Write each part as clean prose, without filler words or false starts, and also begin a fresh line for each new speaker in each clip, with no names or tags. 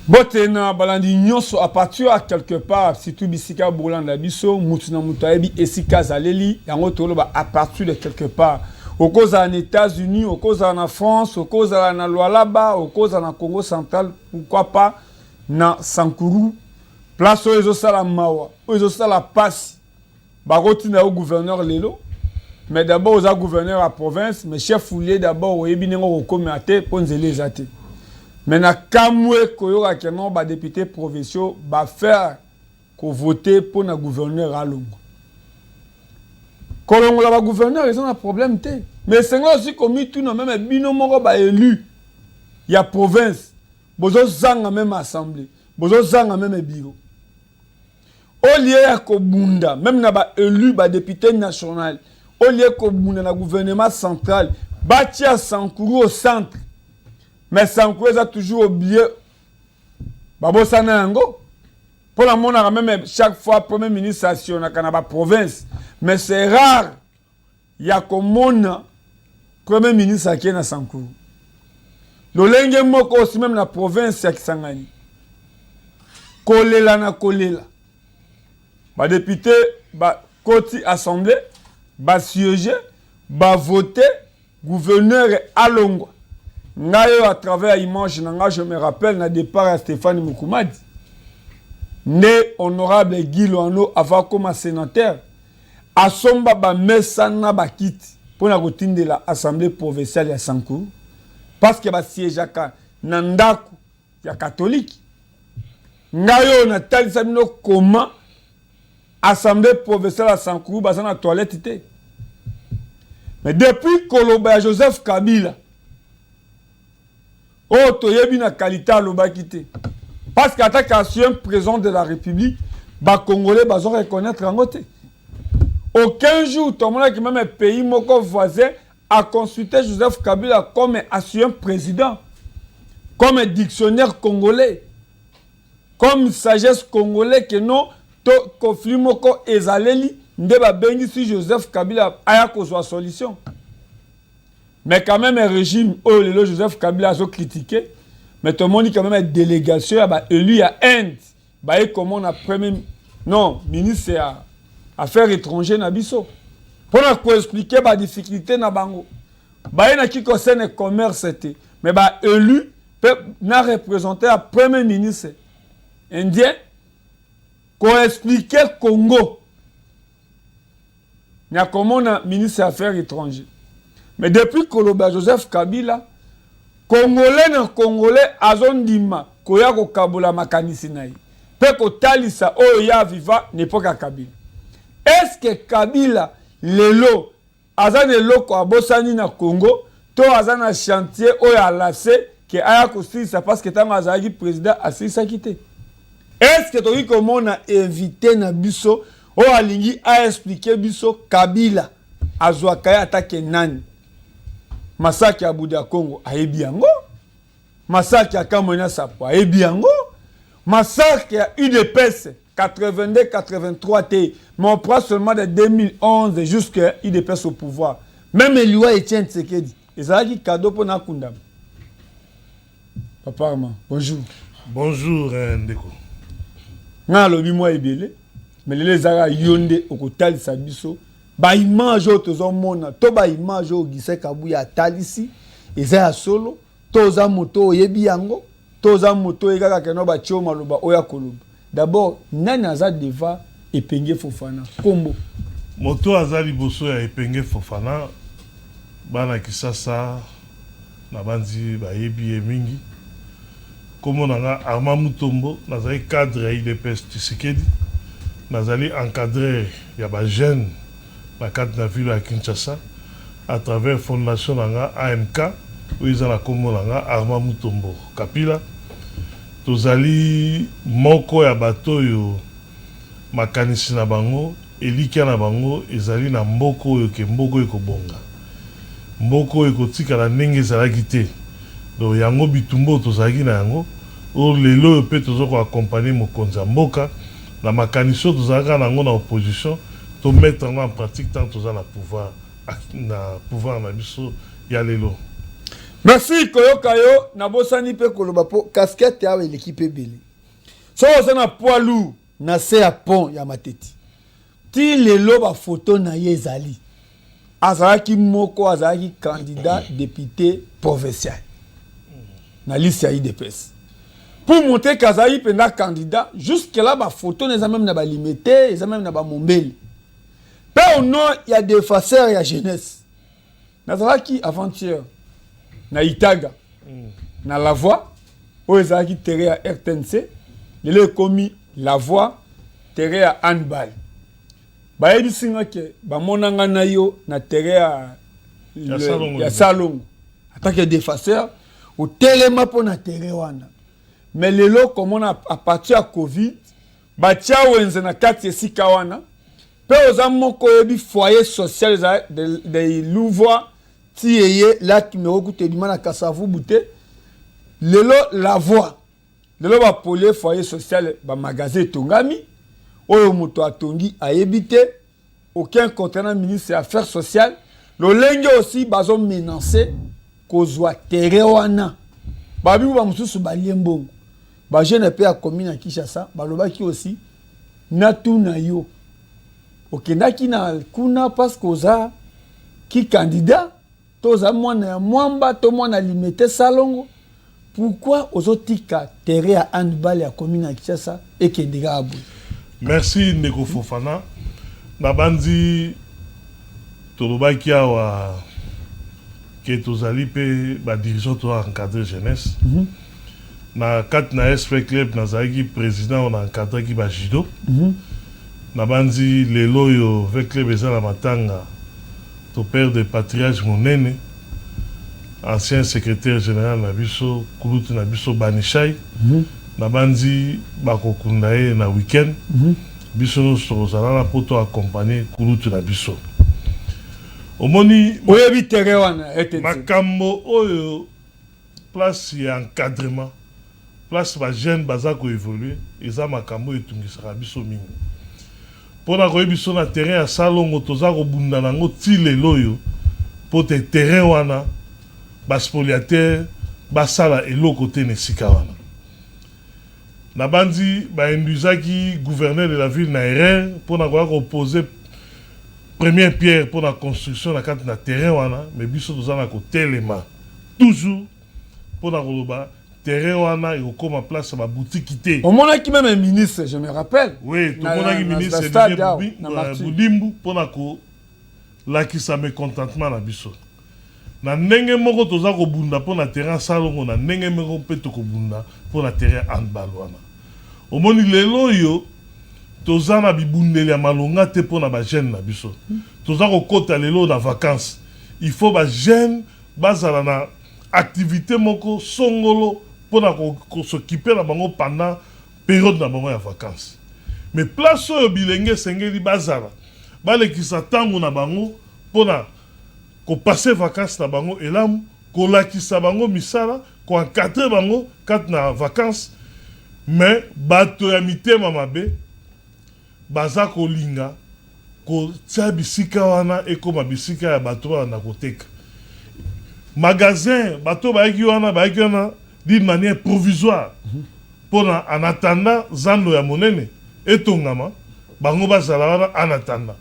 Botena balandi nyonso à partir à quelque part si tout bisika bolanda biso mutuna mutaebi esika zaleli yango toloba à partir de quelque part au cause en États-Unis au cause en France au cause en Lualaba au cause en Congo central pourquoi pas na Sankuru place aux osala mawa aux osala passe barotina au gouverneur lelo mais d'abord aux gouverneur à province mais chef foulier d'abord au ebinengo kokomate ponzele zate. Maintenant, kamwe koyoka kenon ba député provinciaux ba faire ko voter pour na gouverneur à Longo. Kolongo la ba gouverneur ils ont un problème té. Mais c'est aussi commis tout na même bino moko ba élu. Il y a province. Bozo zanga même assemblée. Bozo zanga même bureau. Au lieu ya ko bunda même na ba élu ba député national. Au lieu ko bunda na gouvernement central, ba tia Sankuru au centre. Mais Sankuru a toujours oublié Babo Sanango. Pour la monde, même chaque fois, premier ministre station dans la province. Mais c'est rare. Il y a comme premier ministre qui est dans Sankuru. Le lingue moko aussi même dans la province qui s'engage. Kolela na kolela. Ba député, ba koti assemblée, ba siéger, ba voter, gouverneur à Longwa. Ngayo à travers l'image, je me rappelle, na départ à Stéphane Moukoumadi. Né honorable Guy Loano avant comme sénateur. A somba ba mesana ba kiti pour la routine de l'Assemblée provinciale de Sankuru. Parce que ba siège à Nandaku, ya catholique. Ngayo na talisa mino comment Assemblée provinciale à Sankuru bazana na toilette ité. Mais depuis Koloba Joseph Kabila, oh, toyebi na qualité à l'obakité. Parce qu'en tant qu'ancien président de la République, les Congolais vont reconnaître en côté. Aucun jour, tout le monde qui même un pays moko voisin a consulté Joseph Kabila comme ancien président, comme un dictionnaire congolais, comme sagesse congolais que non, to conflit moko ezaleli, ndeba bengi si Joseph Kabila a kozwa solution. Mais quand même, un régime, oh, le Joseph Kabila a critiqué. Mais tout le monde dit quand même une délégation, élu à Inde. Comment on a premier. Non, ministre à Affaires étrangères Nabiso. Pour nous expliquer les difficultés na bango. Na qui concerne le commerce, mais élu, n'a représenté un premier ministre indien. Qu'on explique Congo. Il y a comment on a ministre des Affaires étrangères. Mais depuis Koloba Joseph Kabila, Congolais na Congolais azondima koya ko kabola makanisi naï. Pe ko talisa oya viva n'époque Kabila. Est-ce que Kabila lelo azane loko abosani na Congo to azana chantier oya lassé que aya ko ça parce que tanga azaki président asisa kité. Est-ce que toki comment on a invité na biso o alingi a expliquer biso Kabila azwakaya attaque nani? Massacre à Bouddha Congo a Ebiango. Massacre à Kamoina Sapo a Ebiango. Massacre à UDPS 82-83 T. Mais on prend seulement de 2011 jusqu'à UDPS au pouvoir. Même Eliwa Etienne Tsekedi. Et ça a dit cadeau pour Nakundam. Papa, bonjour.
Bonjour, Ndeko.
Nga lobi moi ebele. Mais les Zara Yonde au Kotal Sabiso. Ba image otozo mona to ba image o gise kabuya talisi eza solo toza moto yebi yango toza moto ekaka keno ba choma loba oya koloba d'abord nani aza deva epenge Fofana kombo
moto azali boso ya epenge Fofana bana kisasa na banzi ba yebi mingi komo nanga Armand Mutombo nazali cadre ya IDPS Tshisekedi nazali encadré ya ba jeune la carte de la ville à Kinshasa à travers fondation AMK où ils ont la commune Armand Mutombo Kapila tozali moko ya bato yo makanisi na bango elikia na bango ezali na mboko yo ke mboko ekobonga mboko ekotika na ndenge ezalaki te donc yango bitumbo tozalaki na yango o lelo pe tozoko accompagner mokonzi ya mboka na makanisi tozalaka nango na opposition to mettre en pratique tant tous na pouvoir na biso ya lelo.
Merci Koyokayo, nabosani pe koloba po casquette ya l'équipe belé. So na poids lourd na se ya pont ya Mateti. Ti lelo ba photo na ye ezali. Azalaki moko azalaki candidat député provincial. Na liste ya IDPS. Pour montrer qu'Azaï penda candidat, jusque là ba photo n'est même na ba limité, ils même na ba mombeli. Pe au nom il y a des facteurs ya jeunesse. Nazalaki avant-hier na Itaga, na La Voix, où ils ont terre à RTNC, ils ont commis La Voix, terre à handball. Ba yebi singa ke ba monanga na yo na terre à ya salon. Attaque des facteurs au téléma pour na terre wana. Mais lelo comme on a à partir de Covid, ba tia wenze na kati esika wana. Pe ozamo ko yebi foyer social de Louvois. Si yeye là qui me recoute du mal à Kassavu bouté lelo La Voix lelo ba polé foyer social ba magasin tongami oyo moto atongi ayebité aucun contenant ministre des affaires sociales le lenge aussi bazo menacer kozwa terre wana babi ba mususu ba liembongo ba jeune pe a commune à Kinshasa ba lobaki aussi natuna yo okendaki na kuna parce koza qui candidat toza mwana ya mwamba to mwana limité salongo pourquoi ozotika terre à handball ya commune ya Kinshasa et kendika abu.
Merci Ndeko Fofana na bandi tolobaki awa ke tozali pe ba dirigeant to encadrer jeunesse na kat na SP club na zaki président on a encadré ki ba judo na bandi lelo yo ve club ezala matanga ton père de patriarche monene, ancien secrétaire général Nabiso, Kulutu Nabiso Banishai, Nabandi Bakokundae na week-end, Biso no Sorozala na poto accompagner Kulutu Nabiso. Omoni,
oyebi terre wana
makambo oyo place ya encadrement, place ba jeune bazako évoluer, eza makambo etungisaka biso mingi. Pona koyebiso na terrain ya salongo toza kobunda nango ti lelo yo po te terrain wana baspoliateur basala eloko te na esika wana na bandi bainduzaki gouverneur de la ville na erreur pona koya koposer première pierre pour la construction na kati na terrain wana mais biso toza na kotelema toujours pona koloba terrain wana ekokoma place ba boutique té.
On mona qui même un ministre, je me rappelle.
Oui, tout le monde qui ministre Boudimbu pour na ko la qui ça mécontentement na biso. Na ndenge moko toza ko bunda pour na terrain salongo na ndenge moko pe to ko bunda pour na terrain handball wana. Omoni lelo yo toza na bibundeli ya malonga te pour na ba jeune na biso. Toza ko kota lelo na vacances. Il faut ba jeune bazala na activité moko songolo pour s'occuper na bango pendant période na bango ya vacances. Mais place oyo bilenge sengeli bazala balekisa tango na bango pona ko passer vacances na bango elamu ko lakisa bango misala ko encadrer bango kat na vacances mais bato ya mitema mabe baza ko linga ko tia bisika wana ekoma bisika ya bato wana koteka magasin bato baiki wana d'une manière provisoire pour en attendant zando ya monene etongama bango bazala wana en attendant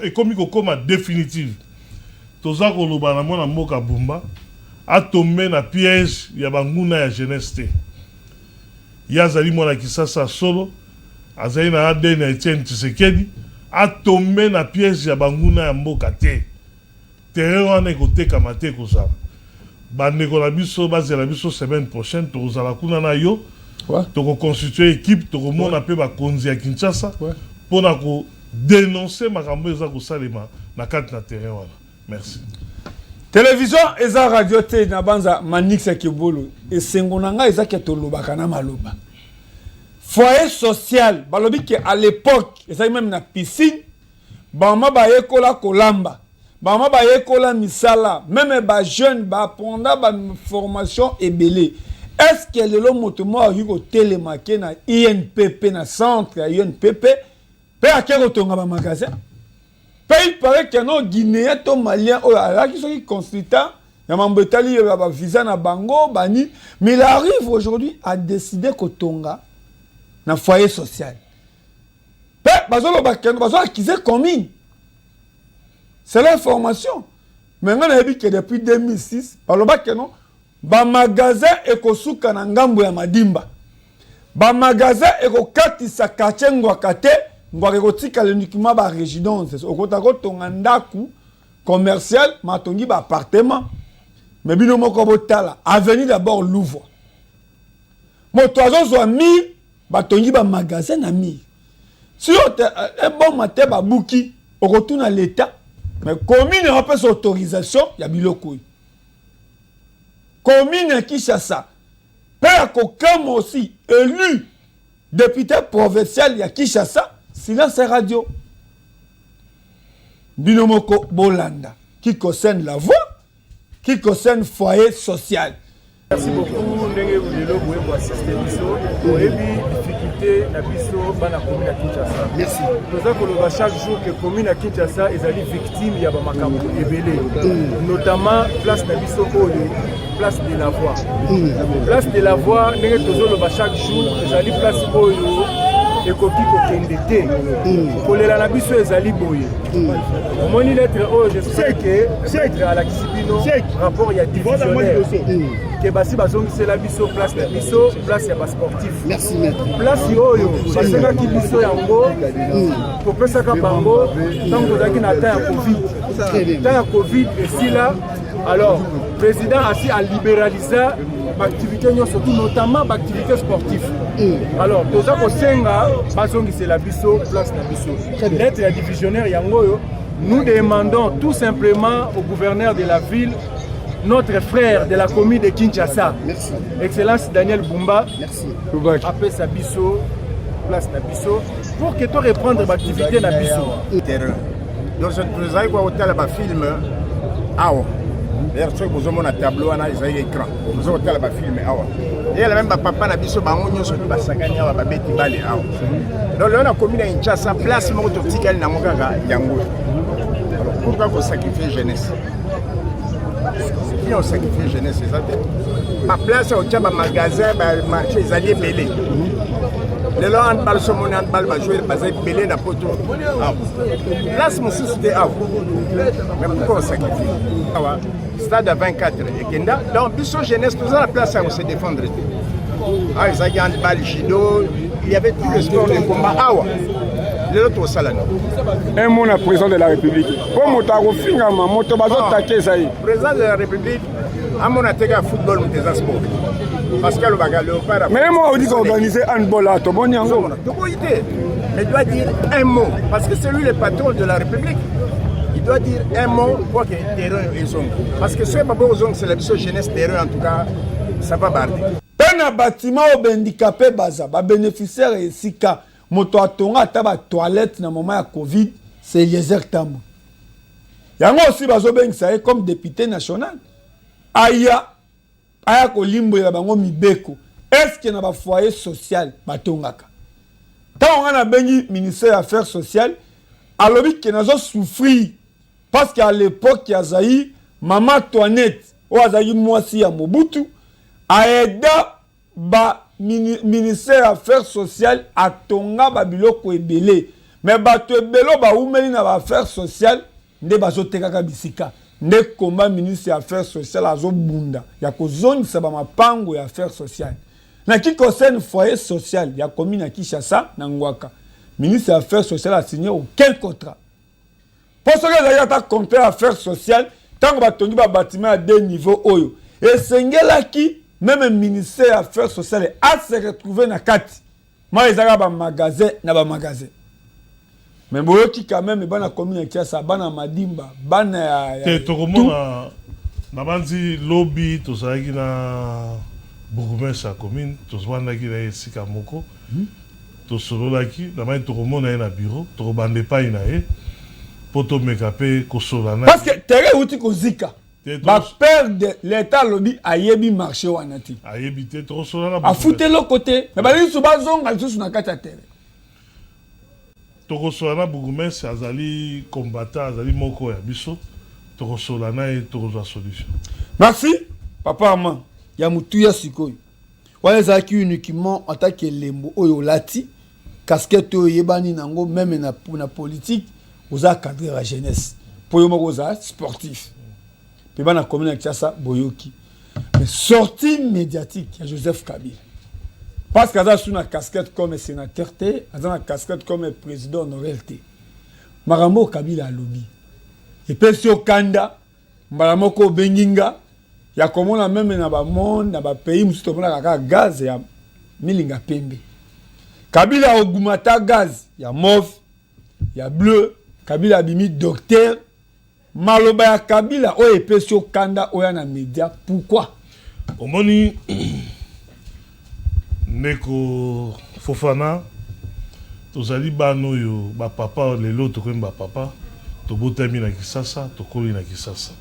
et comme koma définitive toza koloba na mona mboka bumba a tombé na piège ya banguna ya jeunesse te yazali mona kisasa solo azali na ADN ya Etienne Tshisekedi a tombé na piège ya banguna ya mboka te terrain wana ekoteka mate kozala bandeko na biso bazela biso semaine prochaine tozala kuna na yo toko constituer équipe toko mona pe ba konzi ya Kinshasa pona ko dénoncer makambo eza ko salema na kati na terrain wana. Merci.
Télévision eza radio te na banza Manix Kebolo et sengonanga eza ke tolobaka na maloba. Foyer social balobi ke à l'époque eza même na piscine bama ba yekola kolamba bama ba yekola misala même ba jeune ba ponda ba formation ebelé. Est-ce que le moto mo yiko télémarqué na INPP na centre ya INPP pe akero tonga ba magasin? Il paraît que nos Guinéens, nos Maliens, qui sont consultants, Il y a Mambetali, visa na bango, bani. Mais il arrive aujourd'hui à décider que Tonga na foyer social. C'est l'information. Maintenant, on a vu que depuis 2006, ba magasin ekosuka na ngambo ya Madimba. Ba magasin ekokatisa quartier Ngwakate, Ngwakekotika uniquement ba résidence. Okotako tonga ndaku commercial, matongi ba appartement. Mais bino moko botala, avenue d'abord Louvre. Moto azozo mi batongi ba magasin na mi. Si un bon matin babuki, on retourne à l'état, mais commune n'a pas son autorisation, il y a biloko. Commune Kinshasa, père Kokam aussi, élu député provincial, il y a Kinshasa, silence radio. Binomoko Bolanda, qui concerne la voix, qui concerne foyer social.
Merci beaucoup, Ndenge Boulelo, pour assister à nous. Difficulté na biso bana commune à Kinshasa. Merci. Nous avons chaque jour que commune à Kinshasa est victime il y a ba makambo ebele. Notamment place na biso place de la voix. Place de la voix, ndenge tozolo ba chaque jour ezali place oyo ekoki kokende te. Kolela na biso ezali boye. Omoni lettre oyo j'espère que c'est à la Kisibino rapport il y a divisionnaire. Que basi bazongisi la biso place na biso place ya ba sportif. Merci maître. Place oyo baseka ki biso yango pour pesa ka bango tant que zaki na temps ya Covid. Temps ya Covid et si là alors président assis à libéraliser l'activité surtout notamment l'activité sportive. Alors toza ko senga bazongisi la biso place na biso. Lettre ya divisionnaire yango nous demandons tout simplement au gouverneur de la ville, notre frère de la commune de Kinshasa, merci. Excellence Daniel Bumba, merci. Après sa biso, place na biso, pour que tu reprendre l'activité na biso.
Terrain. Donc je vous ai dit que film, d'ailleurs, ceux qui ont un tableau, ils ont un écran. Vous avez un film. Et là même papa na biso bango sur ba sakani ba beti bale awa. Donc là on a commune à Kinshasa place mo to tikali na mokaka yango. Alors pourquoi vous sacrifier jeunesse? Qui ont sacrifié jeunesse, c'est ça. Ma place au tchaba magasin, marché, ils allaient belé. Le long en balle, son en balle, va jouer, basé belé na poto. Place mon sous c'était avant. Mais pourquoi on sacrifie? Stade à 24 et Kenda. Donc, biso jeunesse, nous avons la place à se défendre. Ah, ils avaient un balle judo, il y avait tout le sport de combat.
Un mot à président de la République. Pour mon finga, mon tobazo taqué ça y.
Président de la République, à mon attaque football, mon sport. Parce que le bagalo.
Mais moi, on dit qu'organiser un bol à Tobon Yango.
Mais il doit dire un mot. Parce que c'est lui le patron de la République. Il doit dire un mot pour que le terrain est zone. Parce que ce n'est c'est la mission jeunesse terrain, en tout cas, ça va barder.
Un bâtiment aux handicapés, baza, bénéficiaire et sika. Moto atonga ataba toilette na moment ya Covid, c'est Eliezer Tambo. Yango aussi bazo bengisa comme député national. Aya ko limbo ya bango mibeko. Est-ce que na ba foyer social batongaka? Tant on a bengi ministère des Affaires sociales, alobi que nazo souffrir parce qu'à l'époque ya Zaï, maman Toinette, ou Azaï Mwasi ya Mobutu, a aidé ba ministère des Affaires sociales a tonga babiloko ebele. Mais bato ebelo ba oumeli na ba affaires sociales nde bazo tekaka bisika. Nde combat ministre des Affaires sociales azo bunda. Ya ko zone sa ba mapango ya affaires sociales. Na qui concerne foyer social, ya commune à Kinshasa na Ngwaka. Ministre des Affaires sociales a signé aucun contrat. Pour ce que les gens compter affaires sociales, tant que batongi ba bâtiment à deux niveaux oyo. Et sengela qui même le ministère des Affaires sociales a se retrouvé dans Kati. Moi, ils ont un magasin, na magasin. Mais bon, qui quand même, ban la commune qui a ça, ban à Madimba, ban à.
Tu comprends na bandi lobby, tout ça qui na bourgmestre commune, tout ça qui na sika moko, tout solo là qui, na bandi tout le monde na bureau, tout bande pas na poto mekapé kosolana.
Parce que terre outi kozika. Ba père de l'état lobby a yebi marché wanati.
A yebi te trop solana.
A fouté l'autre côté. Mais bali suba zonga juste na kata terre.
Toko solana bourgmestre azali combattant azali moko ya biso. Toko solana et toko solution.
Merci, Papa Armand.
Ya mutuya sikoyo. Wana zaki uniquement en tant que lembo oyo lati casquette oyo yebani nango même na politique oza cadre la jeunesse. Pour yo moko oza sportif. Pe bana commune ya ça boyoki. Mais sortie médiatique ya Joseph Kabila. Parce que aza sous na casquette comme sénateur té, aza na casquette comme président honoraire té. Marambo Kabila a lobby. Et puis si okanda Maramoko benginga ya komona même na ba monde na ba pays musuto mona kaka gaz ya milinga pembe. Kabila ogumata gaz ya mauve ya bleu, Kabila bimi docteur maloba ya Kabila o epesi okanda oya na média. Pourquoi?
Omoni Neko Fofana tozali bano yo ba papa lelo to ba papa to botami na Kisasa to koli na Kisasa.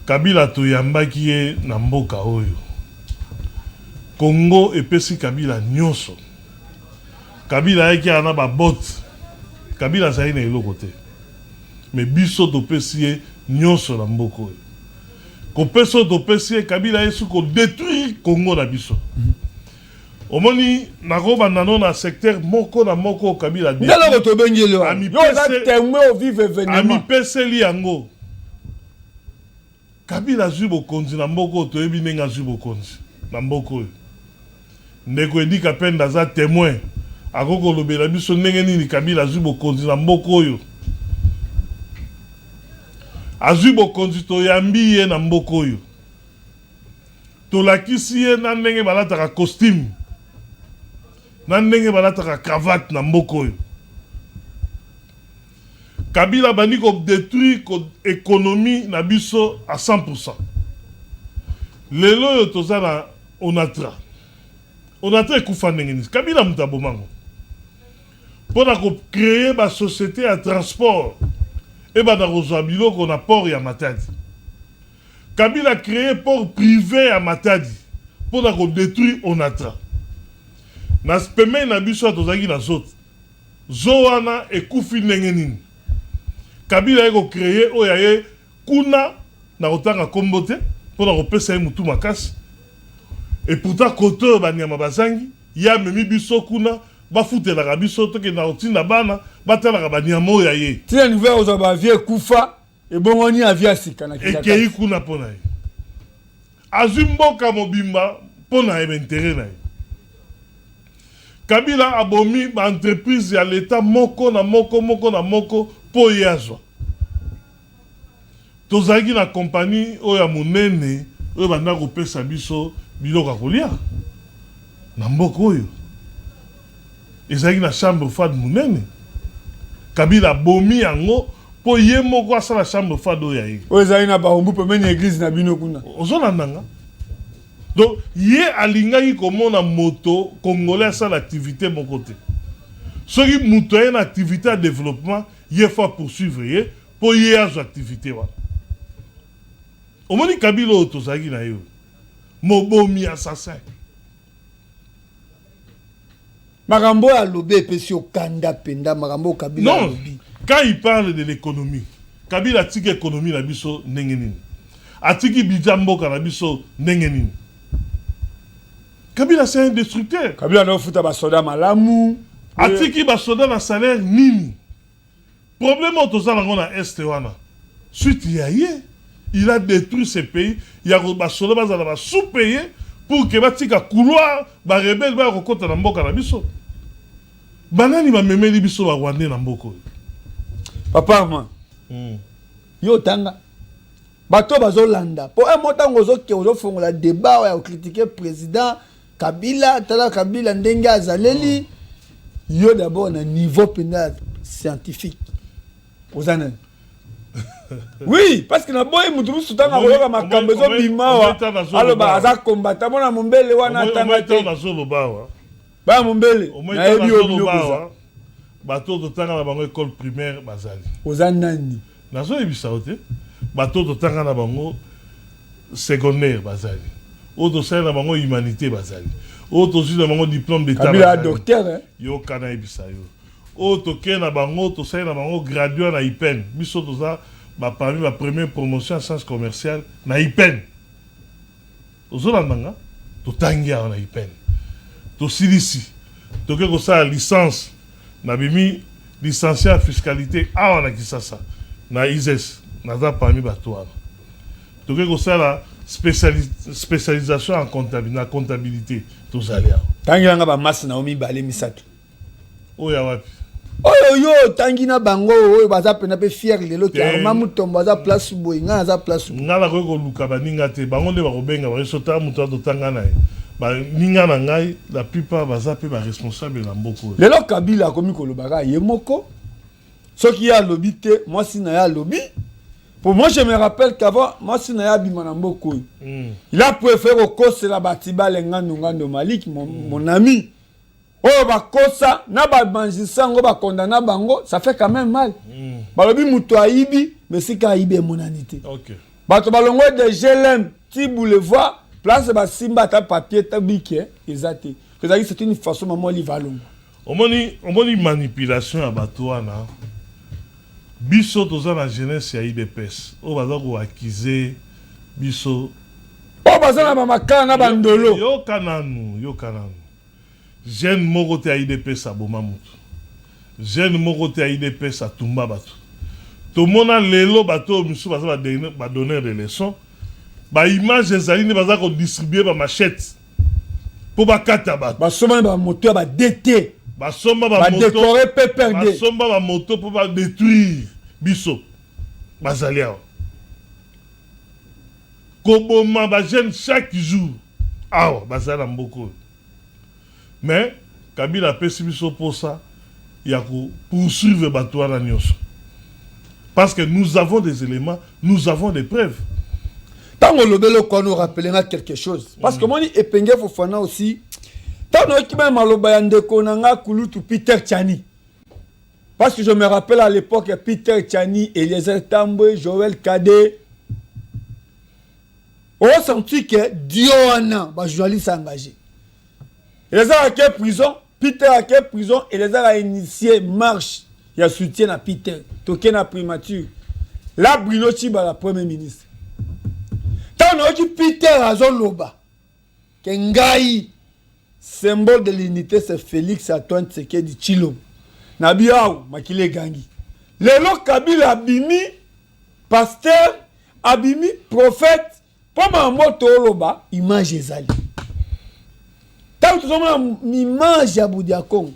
Kabila to yambaki ye na mboka oyo. Congo epesi Kabila nyonso. Kabila yaki ana ba bot. Kabila zali na eloko te. Mais biso to pesi ye nyonso na mboka oyo. Ko peso to pesi ye Kabila yesu ko détruire Congo na biso. Omoni nakoba nano na secteur moko na moko Kabila
détruire. Ndelo to bengelo. Ami pese témoin au vive événement.
Ami pese li yango. Kabila zubo konzi na mboko to ebi nenga zubo konzi na mboko. Ndeko edika penda za témoin. Akoko lobela biso ndenge nini Kabila zubo konzi na mboko oyo. Azubo konzi to yambi ye na mboko oyo. To lakisi ye na ndenge balataka costume. Na ndenge balataka cravate na mboko oyo. Kabila bani ko détruire ko économie na biso à 100%. Lelo yo tozana onatra. Onatra ekufa ndenge nini. Kabila mutabo mango. Pona ko créer ba société à transport et ba na kozwa biloko na port ya Matadi. Kabila créé port privé à Matadi pona ko détruire onatra. Na speme na biso tozaki na zot. Zoana ekufi ndenge nini. Kabila eko créé oyaye kuna na otanga kombote pona ko pesa ye mutu makasi. Et pourtant koto banyama bazangi ya memi biso kuna ba futela ka biso to ke na otinda bana batala ka banyama oyaye.
Tina nouvelle aux abavie kufa et bongoni avia sika na
kizaka. Et kei kuna pona ye. Azumboka mobimba pona ye intérêt na ye. Kabila abomi ba entreprise ya l'état moko na moko po yazwa. Tozaki na compagnie oya munene oyo banda ko pesa biso biloko kolia na mboko oyo. Ezaki na chambre fade munene. Kabila bomi yango po ye moko asala chambre fade oya ye.
Oyo ezali na baombu pemeni église na bino kuna.
Ozona nanga. Donc, yé alingaki komona moto congolais sa l'activité mon côté. Ce qui moto une activité à développement, yé faut poursuivre yé pour yé az activité wa. Omoni Kabila otozaki na yo. Mobomi assassin.
Marambo a lobé pesi okanda penda Marambo Kabila
non, quand il parle de l'économie, Kabila tiki économie na biso ndenge nini. Atiki bijambo na biso ndenge nini. Kabila c'est un destructeur.
Kabila no futa ba soda malamu.
Atiki ba soda na salaire nini. Problème otozala ngona este wana. Suite ya ye, il a détruit ce pays. Il y a ba soda bazala ba sous-payé pour que batika couloir ba rebelle ba kokota na mboka na biso. Banani ba memeli biso ba Rwanda na mboko.
Papa man.
Yo tanga. Bato bazolanda. Po un motango ozo fongola débat ya critiquer président Kabila, tala Kabila ndenge azaleli. Yo d'abord na niveau pénal scientifique. Ozana.
Oui, parce que na boy mutu sutanga koyoka makambo zo bimawa. Aloba aza combattant mona mombele wana tanga te. Ba mombele.
Na yebi obilokoza. Bato to tanga na bango école primaire bazali.
Ozanani.
Nazo ebisa ote. Bato to tanga na bango secondaire bazali. Oto sa na bango humanité bazali. Oto zu na bango diplôme d'état.
Kabila docteur hein.
Yo kana ebisa yo. Oto ke na bango to sa na bango gradué na IPEN. Biso to za parmi ma première promotion en sciences commerciales na IPEN. Ozolandanga to tangia na IPEN. To silisi. To que ça licence na bimi licencié en fiscalité a na kisasa na ISES na parmi batoana. To que ça la spécialisation en comptabilité to zalia.
Tangia nga ba mas na omi balé misato.
Oya wapi.
Yo tangina bango oyo baza pena pe fier lelo ki arma mutombo za place boy nga za place
ngala ko luka baninga te bango nde bakobenga ba sota muto to tanga na ba ninga na ngai la plupart baza pe ba responsable na mboko
lelo Kabila komi kolobaka ye moko soki ya lobi te moi si na ya lobi pour moi je me rappelle qu'avant moi si na ya bima na mboko il a préféré au cause la batiba ngando Malik mon ami. Oh, bakosa, na ba banjisa ngo ba condamna bango, ça fait quand même mal. Balobi muto aibi, mais si ka aibi monanité.
OK.
Bato balongo de GLM, ti boulevard, place ba simba ta papier ta biké, exacté. C'est une façon maman li valongo.
Omoni manipulation à batoana. Biso toza na jeunesse ya IDPS. O baza ko accuser biso.
O baza na mamaka na bandolo.
Yo kananu. Jeune moko te IDPS a boma mutu. Jeune moko te IDPS a tumba batu. Tomona lelo bato misu baza ba donner des leçons. Ba image ezali ne baza ko distribuer ba machette. Po ba kata bato.
Ba soma ba moto ba DT.
Ba somba ba moto.
Ba décorer PPRD.
Ba somba ba moto po ba détruire biso. Bazalia. Koboma ba jeune chaque jour. Awa bazala mboko. Mais Kabila pesi biso pour ça, il y a pour poursuivre Batouana Nyos. Parce que nous avons des éléments, nous avons des preuves.
Tant qu'on nous rappellera quelque chose. Parce que moi, Epenge Fofana aussi, tant qu'on a maloba yande konanga kulutu Peter Tchani. Parce que je me rappelle à l'époque, Peter Tchani, Eliezer Tambwe, Joël Kade. On a senti que Diona, bah, journaliste engagé. Et les a quelle prison, Peter a quelle prison, et les a initié marche. Il y a soutien à Peter, token à primature. Là, Bruno Chiba, la première ministre. Tant on dit Peter à Zoloba, Kengai, symbole de l'unité, c'est Félix Antoine Tshisekedi Tshilombo. Nabiaou, Makile Gangi. Lelo Kabila Abimi, pasteur, Abimi, prophète, pour ma moto Oloba, image ezali. Tant que nous image à Boudiakong,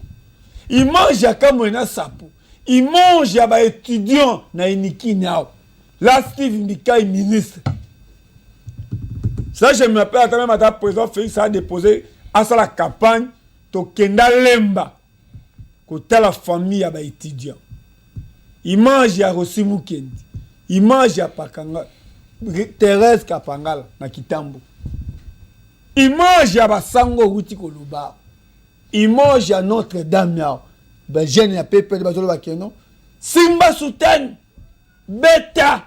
image à Kamwena Sapo, image à étudiant na Iniki Nao. Là, Steve Mbika est ministre. Ça, je me rappelle, même à ta président Félix a déposé à la campagne, Tokenda Lemba, côté la famille à étudiant. Image à Rosimu Kendi, image à Pakanga, Thérèse Kapangala, na Kitambo. Image à Basango Ruti Koluba. Image à Notre-Dame Yao. Ben, jeune ya Pepe de Bazolo Bakeno. Simba Souten. Beta.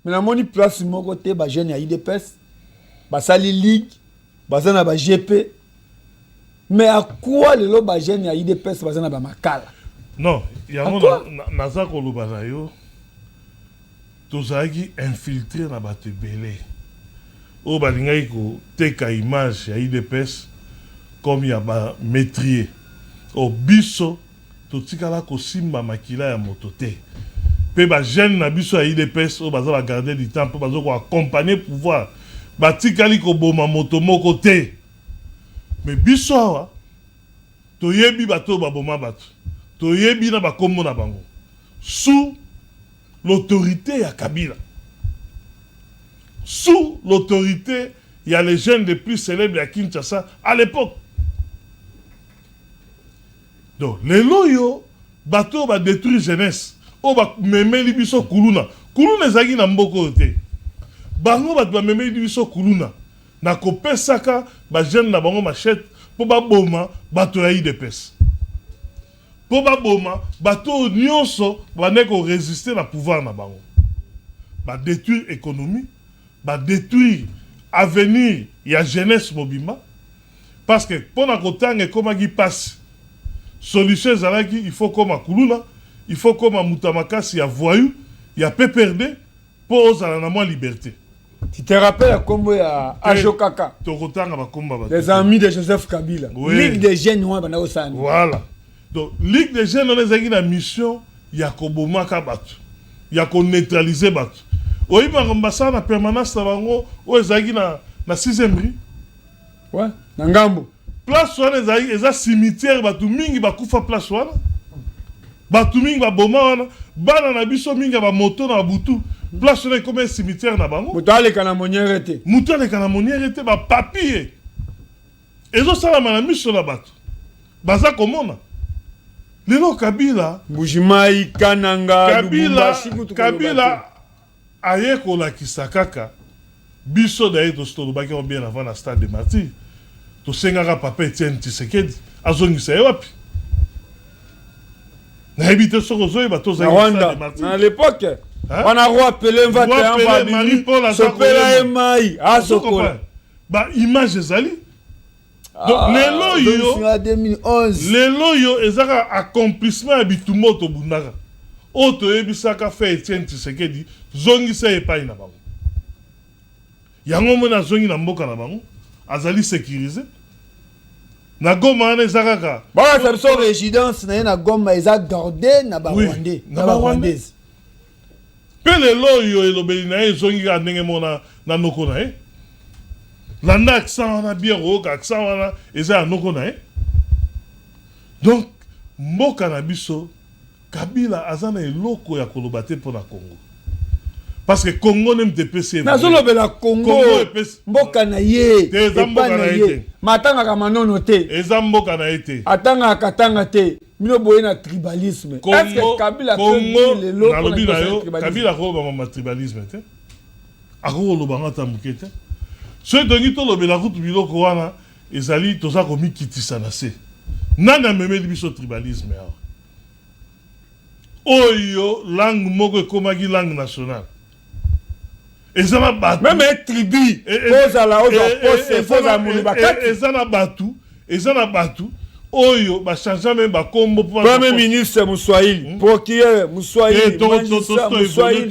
Mais la moni place mon côté, ba jeune ya IDPS. Basali Ligue. Bazana ba GP. Mais à quoi le ba jeune ya IDPS bazana ba Makala?
Non, il y a naza Koluba yo. Tozaki infiltré na bate belé. O balingai ko teka image ya IDPS comme ya ba maîtrier o biso to tikala ko simba makila ya motote pe ba jeune na biso ya IDPS o baza ba garder du temps pe bazo ko accompagner pouvoir ba tikali ko boma moto moko te mais biso wa to yebi bato ba boma bato to yebi na ba kombo na bango sous l'autorité ya Kabila. Sous l'autorité, il y a les jeunes les plus célèbres à Kinshasa à l'époque. Donc, les loyaux, bateau va détruire jeunesse. Oh, bah, mémé libiso kuluna. Kuluna zagi na mboko te. Bango va mémé libiso kuluna. Na kopé saka, ba jeune na bango machette, pour ba boma, bateau ya IDPS. Pour ba boma, bateau nyonso, va neko résister na pouvoir na bango. Ba détruire économie. Va détruire l'avenir de la jeunesse mobima parce que pour la côté comment il passe solution il faut comme à Kuluna il faut comme à Mutamakasi à voyou ya PPRD pour ozala na mwa liberté.
Tu te rappelles à combo ya Ajokaka,
Tokotanga bakomba ba.
les amis de Joseph Kabila.
Oui.
Ligue des jeunes noirs bana osani.
Voilà. Donc Ligue des jeunes on ezaki na mission ya kobomaka bato. Ya ko neutraliser bato. Oyiba ngambasa na permanence na bango o ezaki na 6e rue.
Ouais, na ngambo.
Place wana ezali eza cimetière bato mingi bakufa place wana. Bato mingi baboma wana, bana na biso mingi ba moto na butu. Place wana comme un cimetière na bango.
Moto aleka na moniere te.
Moto aleka na moniere te ba papier. Ezo sala na miso na bato. Baza komona. Lelo Kabila,
Mbujimai Kananga
Kabila aye kolakisa kaka biso da eto stolobaki bien avant na stade de Martyrs. To sengaka papa Etienne Tshisekedi azongisa ye wapi? Na ebite soko zoe bato za
Rwanda. À l'époque, on a roi Pelé 21
Marie-Paul
Sopela Emai Asokola.
Ba image ezali. Donc lelo yo
2011.
Lelo yo ezaka accomplissement ya bitumba to bundaka. Oto ebisaka fa Etienne Tshisekedi zongisa epai na bango. Yango mona zongi na mboka na bango azali sécurisé. Na Goma na ezaka
Ba sa biso résidence na Goma eza gardé na ba Rwandais,
na ba Rwandais. Pe lelo yo elobeli na zongi ka ndenge mona na noko na e. Landa accent wana bien roka accent wana eza anoko na e. Donc mboka na biso Kabila azana eloko ya koloba te pona Congo. Parce que Congo n'aime te pese.
Nazolobela Congo mboka na ye.
Eza mboka na ye.
Matanga ka manono te.
Eza mboka na ye te.
Atanga katanga te. Mino boye na tribalisme.
Est-ce
que Kabila
Congo
le lo
nalobi na yo Kabila ko ba ma tribalisme te. Ako lo banga ta mukete. Ce dongi to lobela kutu biloko wana ezali toza ko mikitisa na se. Nana memeli biso tribalisme ya. Oyo langue moko ekomaki langue nationale. Ezana batu.
Même un tribu. Ezala oza poste muliba kati.
Ezana batu. Oyo ba changer même ba kombo pour
Premier ministre Muswahili, procureur Muswahili, magistrat Muswahili.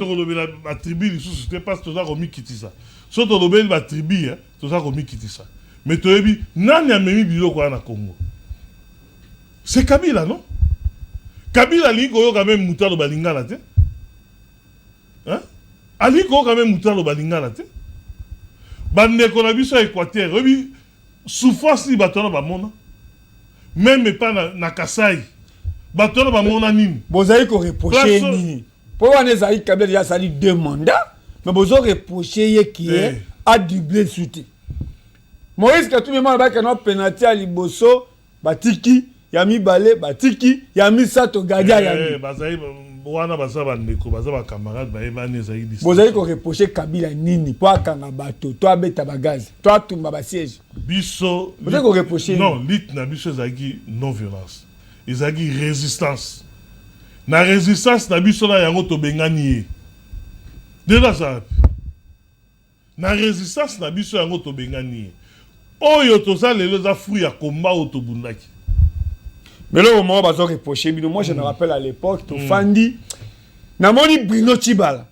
Ba tribu lisusu te parce que toza ko mikitisa. So to lobeli ba tribu toza ko mikitisa. Mais toyebi nani amemi biloko na Congo. C'est Kabila non? Kabila liko yo quand même mutalo balingala te. Hein? Aliko quand même mutalo balingala te. Bande ko na biso Équateur, obi souffrance li batona ba mona. Même pas na Kasai. Batona ba mona nini?
Bozali ko reprocher nini? Pour on ezali Kabila déjà sali 2 mandats, mais bozo reprocher ye qui est a doublé suite. Moïse Katumbi mona ba kana penalty à liboso batiki Yami Balé, Batiki, Yami Sato Gadia Yami.
Bazali wana bazaba ndeko, bazaba camarade ba ebani ezali dis.
Bozali ko reprocher Kabila nini po akanga bato, to abeta bagazi, to atumba ba siège.
Biso.
Bozali ko reprocher.
Non, lit na biso ezali non violence. Ezali résistance. Na résistance na biso na yango to bengani. Déjà ça. Na résistance na biso yango to bengani. Oyo to za lelo za fruit ya combat auto bundaki.
Mais là, au moment où ils reproché, moi je me rappelle à l'époque, tu Fandi, Namoni Bruno Tibala.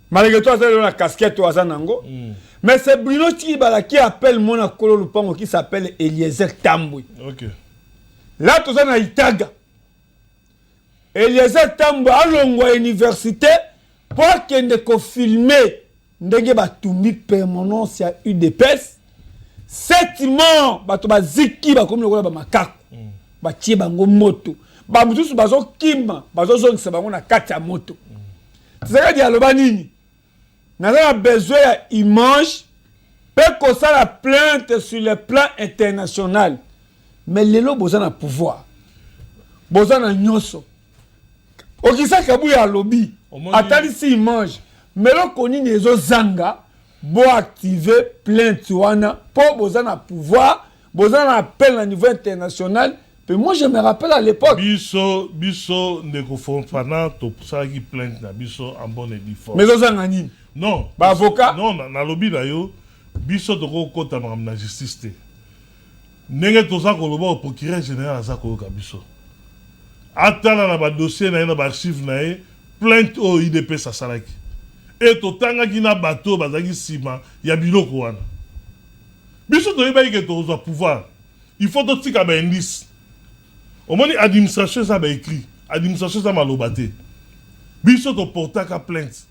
Malgré toi, c'est la casquette au Azanango. Mais c'est Bruno Tibala qui appelle mon akolo Lupango qui s'appelle Eliezer Tambouy.
Ok.
Là, tu as Itaga. Eliezer Tambouy a l'ongwa université pour qu'il ne filmer ndenge batumbi permanence ya UDPS. 7 morts, batoba ziki ba comme le ba makako. Batie bango moto ba mususu bazo kima bazo zongisa bango na kati ya moto tsaka dia loba nini naza besoin ya image pe ko sala plainte sur le plan international mais lelo boza na pouvoir boza na nyoso okisa kabu ya lobby atali si image mais lo konini ezo zanga bo activer plainte wana po boza na pouvoir boza na appel à niveau international. Mais moi, je me rappelle à l'époque.
Biso, ne confondant to ça qui plainte na biso en bonne et due forme.
Mais aux anonymes.
Non.
Ba avocat.
Non, na lobby là yo, biso to ko kota na justice te. Nenge to za ko loba au procureur général za ko ka biso. Atala na ba dossier na ba archive na e plainte au IDP sasalaki et totanga kina bateau bazaki sima ya biloko wana biso toyeba ke toza pouvoir il faut totika ba indice au moins administration ça ba écrit administration ça malobate biso to portaka plainte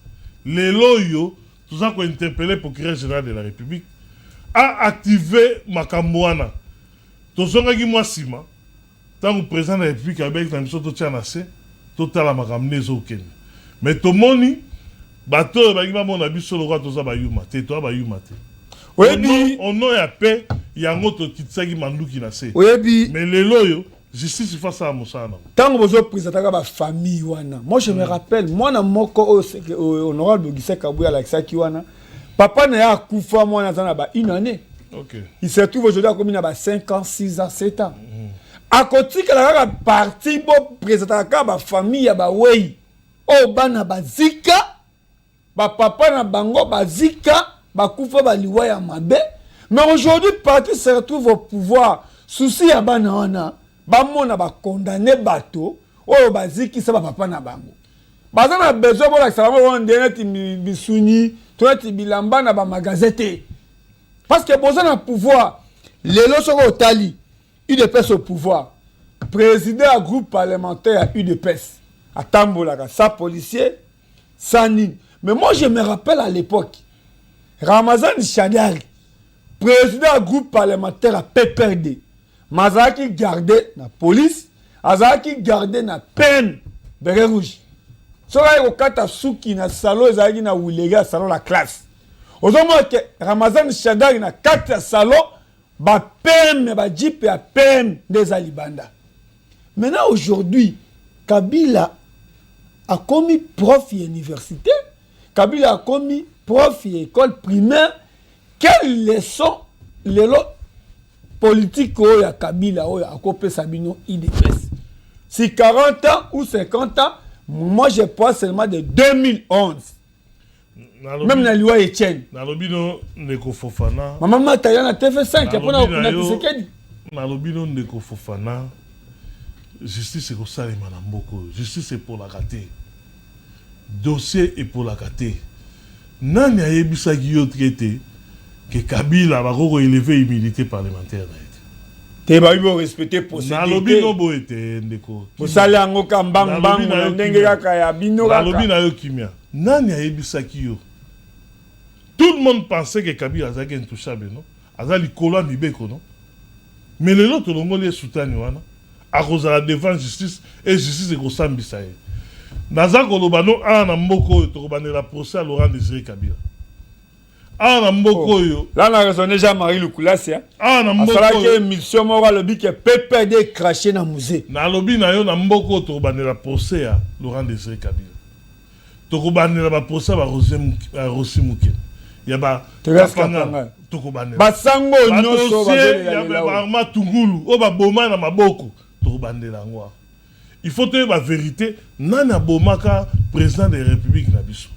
lelo yo toza ko interpeller procureur général de la République a activé makambo wana tozongaki mwa sima tango président de la République avec na biso totia na se totala makambo ezokende mais tomoni bato ba ngima mona biso lokwa toza ba yuma te to ba yuma te oyebi ono ya pe yango to kitsaki manduki na se
oyebi
mais lelo yo justice face à mosana
tango bozo présenter ba famille wana moi je me rappelle moi na moko honorable Augustin Kabouya Alexaki wana papa na ya kufa moi na ba une année.
OK
Il se trouve aujourd'hui à combien na 5 ans 6 ans 7 ans à côté que la partie bo présenter ba famille ya ba wei o bana bazika ba papa na bango bazika ba kufa ba liwa ya mabe mais aujourd'hui parti se retrouve au pouvoir souci ya bana wana ba mona ba condamner bato o baziki sa ba papa na bango baza na besoin bo la salama on net bisuni to net bilamba na ba magazete parce que boza na pouvoir lelo soko otali UDPS au pouvoir président du groupe parlementaire UDPS atambolaka sa policier sa nini. Mais moi je me rappelle à l'époque Ramazan Shadari président du groupe parlementaire à PPRD mazaki gardé na police azaki gardé na peine beret rouge soka ko kata suki na salon ezaki na wulega salon la classe ozomo ke Ramazan Shadari na kata salon ba peine ba jeep ya peine des alibanda. Maintenant aujourd'hui Kabila a commis prof université, Kabila a commis prof école primaire. Quelle leçon les politique ya Kabila a copié Sabino IDPS? Si 40 ans ou 50 ans, moi je parle seulement de 2011. Même na loi Etienne.
Na lobino ndeko Fofana.
Maman Mataya na TV5 apona okuna Tshisekedi.
Na lobino ndeko Fofana. Justice est pour ça les manamboko. Justice est pour la rater. Dossier est pour la rater. Nani a yebisa giyo traité que Kabila va élever immunité parlementaire.
Te ba ibo respecter procédure.
Na lobino bo ete ndeko.
Musala ngoka mbang bang na ndenge kaka ya bino kaka.
Na lobina yo kimia. Nani a yebisa giyo. Tout le monde pensait que Kabila azaki intouchable, non? Azali kolo mibeko, non? Mais les autres longoli soutani wana. A cause de la défense justice et justice est kosambisa ye. Naza kolobano ana mboko yo tokobane la procès à Laurent Désiré Kabila. Ana mboko yo.
Là on a raisonné Jean-Marie Lukulasi.
Ana mboko.
Asala ke mission mora lobi ke PPD craché na musée.
Na lobi na yo na mboko tokobane la procès à Laurent Désiré Kabila. Tokobane la procès à Rossi Muke. Yaba
Tokapanga.
Tokobane.
Basango nyoso
bazeli ya ba arma tungulu o ba boma na maboko. Il faut te la vérité. Nana Bomaka, président de la République na biso.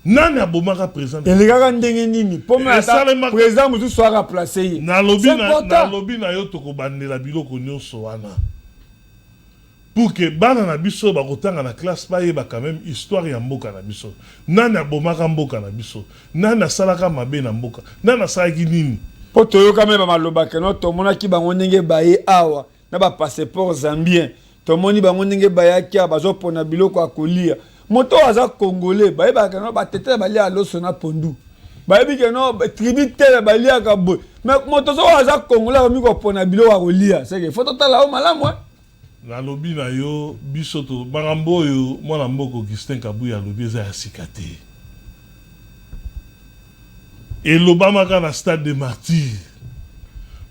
Nana Bomaka, président de la
République. Président Moussou soit remplacé.
Na lobby na yo tokobande la biloko nyonso wana. Pour que bana na biso ba kotanga na classe ba yeba quand même histoire ya mboka na biso. Nana Bomaka mboka na biso. Nana salaka mabe na mboka. Nana salaki nini?
Po toyo kame ba maloba ke no to mona ki bango ndenge baye awa na ba passeport zambien to moni bango ndenge baya ki bazo pona biloko akolia moto aza congolais baye ba ke no ba tete bali a loso na pondu baye bi ke no tributaire bali aka boy mais moto so aza congolais ba mi ko pona biloko akolia c'est que faut totala o malamu
na lobi na yo bisoto bangambo yo mwana mboko Augustin Kabouya lobi za sikate. Et l'Obama dans le stade de martyr.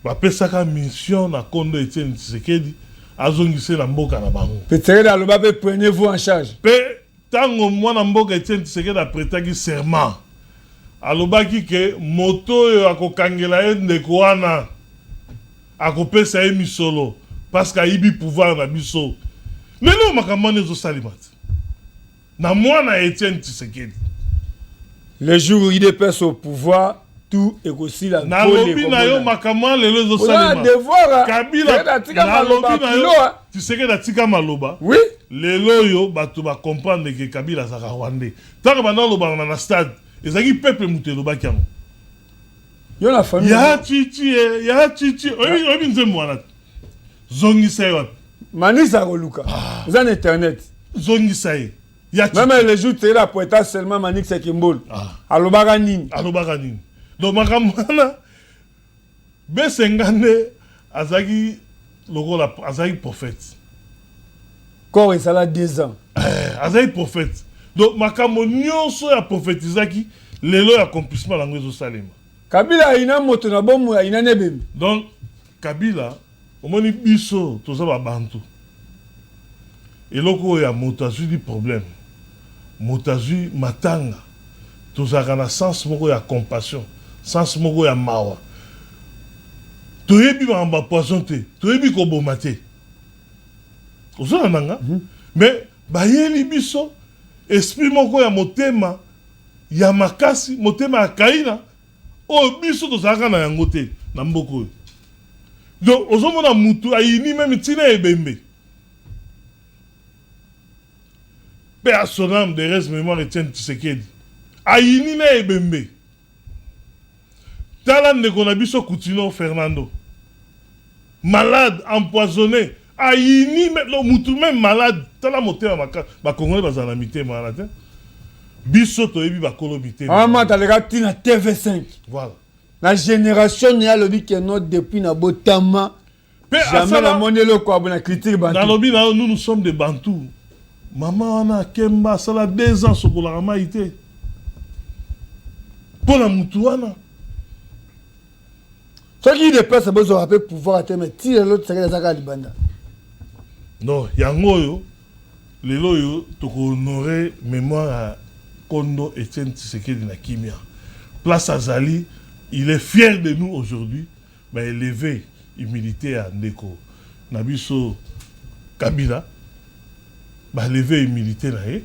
Va pesaka mission na kondo Etienne Tshisekedi azongise na mboka na bango.
Tshisekedi aloba pe prenez-vous en charge.
Pe tango mwana mboka Etienne Tshisekedi apretaki serment. Alobaki ke moto yo akokangela ye ndeko wana akopesa ye misolo parce que ibi pouvoir na biso. Lelo makamane zo salimati. Na mwana Etienne Tshisekedi.
Le jour où il est au pouvoir,
tout ekosila
na lobi na yo makamwa lelo zo salema
devoir
Kabila na lobi na yo tu sais que datika maloba
oui
lelo yo bato ba comprendre que Kabila za Rwandais tant bana loba na stade ezaki peuple mutelo ba kiango
yo la famille
ya chichi obi nzembo wana zongi sayo
manisa koluka za internet
zongi sayo
même les jours tu la poeta seulement Manix Kimbol alobaka nini
donc makamana besengane azaki lokola azaki prophète
corps esala 2 ans
azaki prophète donc makambo nyonso ya prophétisaki lelo ya accomplissement lango ezosalema
Kabila ina moto na bomu ina nebemi
donc Kabila omoni biso toza babantu eloko ya moto azwi di problème moto azwi matanga tozalaka na sens moko ya compassion sens moko ya mawa toyebi makambo poison te toyebi koboma te ozala nanga mais bayeli biso esprit moko ya motema ya makasi motema ya kaina oyo biso tozalaka na yango te na mboka oyo donc ozomona mutu ayini meme ntina ebembe paix à son âme, de reste mémoire Etienne Tshisekedi. Ayini na ebembe. Tala ndeko na biso Coutinho Fernando. Malade, empoisonné. Ayini le mutu même malade. Tala motema maka ba Congolais bazana mité malade. Biso toyebi ba kolomité.
Ama talega tina TV5.
Voilà.
La génération ya lobi que notre depuis na botama. Jamais la monnaie le quoi na critique bantu.
Dans lobi là nous sommes des bantous. Maman wana Kemba sala 2 ans sokola maïté. Pour la mutuana.
Ce qui dépasse besoin rappeler pouvoir atteindre tirer l'autre c'est les aga libanda.
Non, yango yo lelo yo to honorer mémoire à Kondo Etienne Tshisekedi na Kimia. Place Azali, il est fier de nous aujourd'hui, mais élevé humilité à Ndeko Nabiso Kabila. Ba lever humilité na ye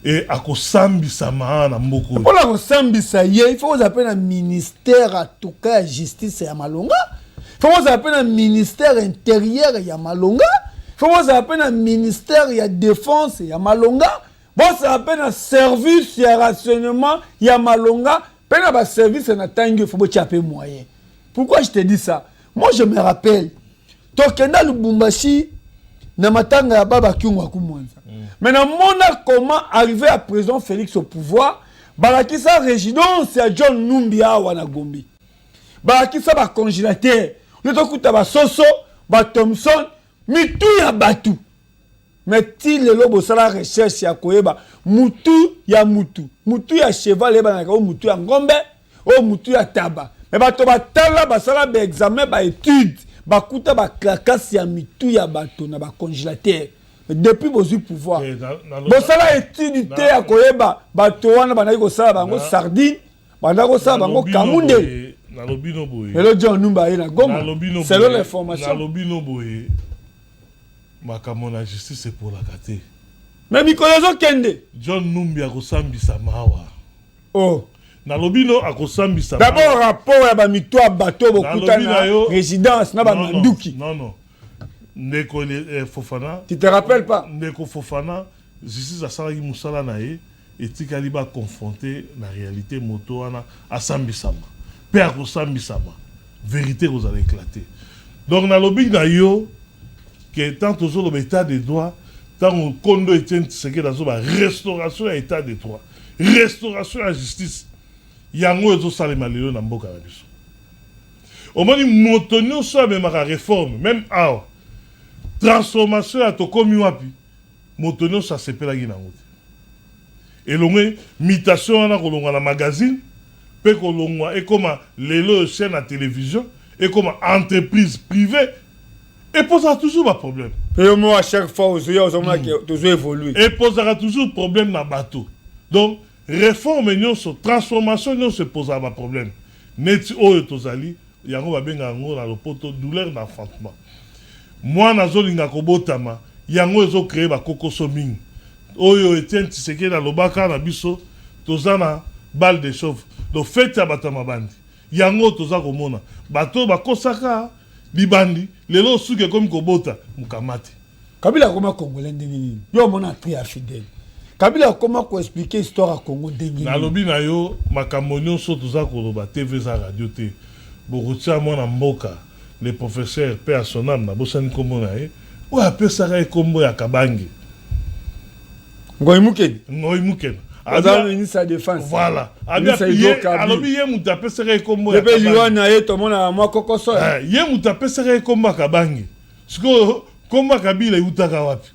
et akosambisa maa na mboko.
Pour la kosambisa ye, il faut vous appeler un ministère à tout cas justice ya Malonga. Il faut vous appeler un ministère intérieur ya Malonga. Il faut vous appeler un ministère ya défense ya Malonga. Bon ça appelle un service ya rationnement ya Malonga. Pena ba service na tangi, il faut vous appeler moyen. Pourquoi je te dis ça? Moi je me rappelle Tokenda Lubumbashi na matanga ya baba kiungwa kumwanza. Maintenant, comment arriver à président Félix au pouvoir, balakisa résidence ya John Numbi awa na Gombi. Balakisa ba congélateur, le tokuta ba Soso, ba Thompson, mitu ya batu. Mais ti le lobo sala recherche ya koyeba mutu ya cheval eba na mutu ya ngombe, o mutu ya taba. Mais bato ba tala ba sala ba examen ba étude, ba kuta ba clacasse ya mitu ya bato na ba congélateur. Depuis vos pouvoir, bosala étude te ya koyeba bato wana banaki kosala bango sardine, banaki kosala bango kamunde.
Na lobino boye.
Elo John Numba ye na Goma. Selon l'information.
Na lobino boye. Makambo na justice c'est pour la kate.
Mais mikolozo kende.
John Numbi akosambisa mawa.
Oh.
Na lobino akosambisa.
D'abord rapport ya ba mito ya bato bokuta na résidence na ba manduki.
Non. Ndeko Fofana.
Tu te rappelles pas?
Ndeko Fofana, justice a salaki musala na ye, etikali ba confronter la réalité moto wana asambisama. Pe akosambisama. Vérité vous allez éclater. Donc na lobby na yo que tant toujours l'état des droits, tant on Kondo Etienne Tshisekedi dans ba restauration à état des droits, restauration à justice. Yango ezo salema lelo na mboka na biso. Au moins motonyo so même ma réforme, même awa. Transformation à Tokomi wapi motonyo ça sepela gi nango et longwe mutation na kolongwa na magazine pe kolongwa et comme lelo chaîne à télévision et comme entreprise privée et posera toujours un problème
et moi à chaque fois aux que toujours évoluer
et posera toujours problème na bateau donc réforme nyonso transformation nyonso posera un problème neti oyo tozali yango babenga ngo na lopoto douleur d'enfantement. Moi nazolinga kobotama yango ezo créer ba kokoso mingi oyo Etienne Tshisekedi na lobaka na biso tozana balle de chauve donc fête ya batama bandi yango toza komona bato bakosaka libandi lelo suke comme kobota mukamati
Kabila koma congolais ndenge nini yo mona très fidèle Kabila koma ko expliquer histoire à Congo ndenge nini
na lobi na yo makambo nyonso toza koloba TV za radio te bokotia mwana mboka le professeur Père à son âme na bosani kombo na ye o apesaka ye kombo ya Kabange
Ngoyi Mukeni
Azal
ministre de défense
voilà alobi ye mutu apesaka ye kombo ya
Kabange liwa na ye tomona mwa kokoso
ye mutu apesaka ye kombo ya Kabange siko kombo ya Kabila eutaka wapi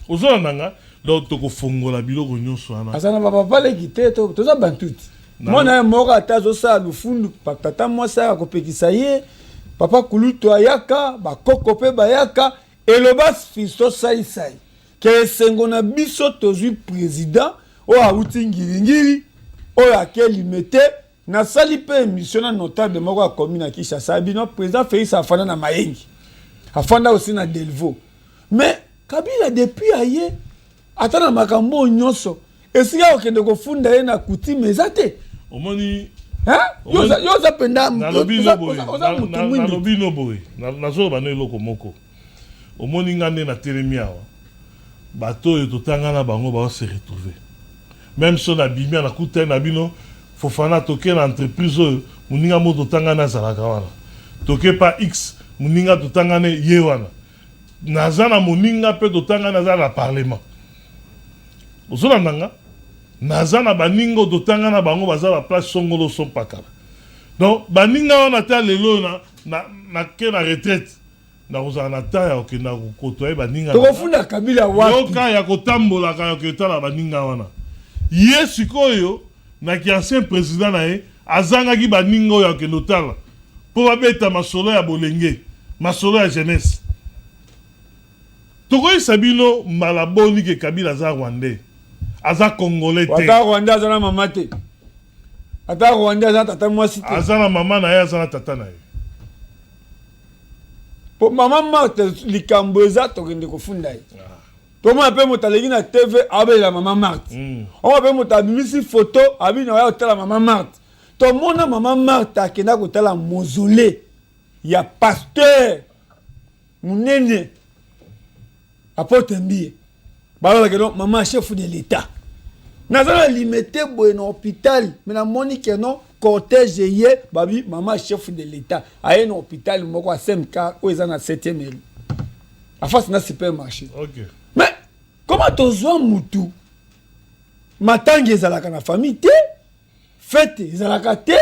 ozona nanga donc tokofongola biloko nyonso wana
asana papa leki te toza bantuti mwana ye moko ata azosala lufundu tata mwasi akopekisa ye papa kulutu ayaka bakoko mpe bayaka eloba fiso saisai ke esengo na biso tozwi président oyo awuti ngiringiri oyo akelime te nasali mpe émission na notable moko akomi na Kinshasa bino président Félix afanda na Mayengi afanda aussi na Delvaux mais Kabila depuis aye ata na makambo nyonso esika okende kofunda ye na coutume eza te
omoni
yoza penda
nalobi no boye nazoloba no eloko moko omoni nga nde na telemi awa bato oyo totangana bango baose retrouver même so na bimia na kuta na bino Fofana toke na entreprise oyo moninga mo totangana azalaka wana toke pa x moninga totangana ye wana naza na moninga mpe totangana aza na parlement ozona nanga naza na baningo totangana bango baza ba place songolo son pakala donc baninga wana ta lelo na ke na retraite na kozala na ta ya okenda kokotoya baninga
tokofunda Kabila wapi
yoka ya kotambola ka yoketala baninga wana ye sikoyo na ki ancien président na ye azangaki baninga oyo akende otala mpo babeta masolo ya bolenge masolo ya jeunesse tokoyisa bino mbala boni ke Kabila aza rwandais aza congolais te
ata rwandais aza na mama te ata rwandais aza tata mwasi te
aza na mama na ye aza na tata na ye
po mama Marthe likambo eza tokende kofunda ye tomona mpe moto aleki na TV abelela mama Marthe omo mpe moto abimisi photo abini oya kotala mama Marthe tomona mama Marthe akenda kotala mausolée ya pasteur munene apote mbie balolake no mama chef de l'état nazala limité boye na hôpital mais na moni ke non cortège ye babi mama chef de l'état aye na hôpital moko a SMK oyo eza na 7e rue afasi na supermarché
okay.
mais comment tozwa mutu matangi ezalaka na famille te fete ezalaka te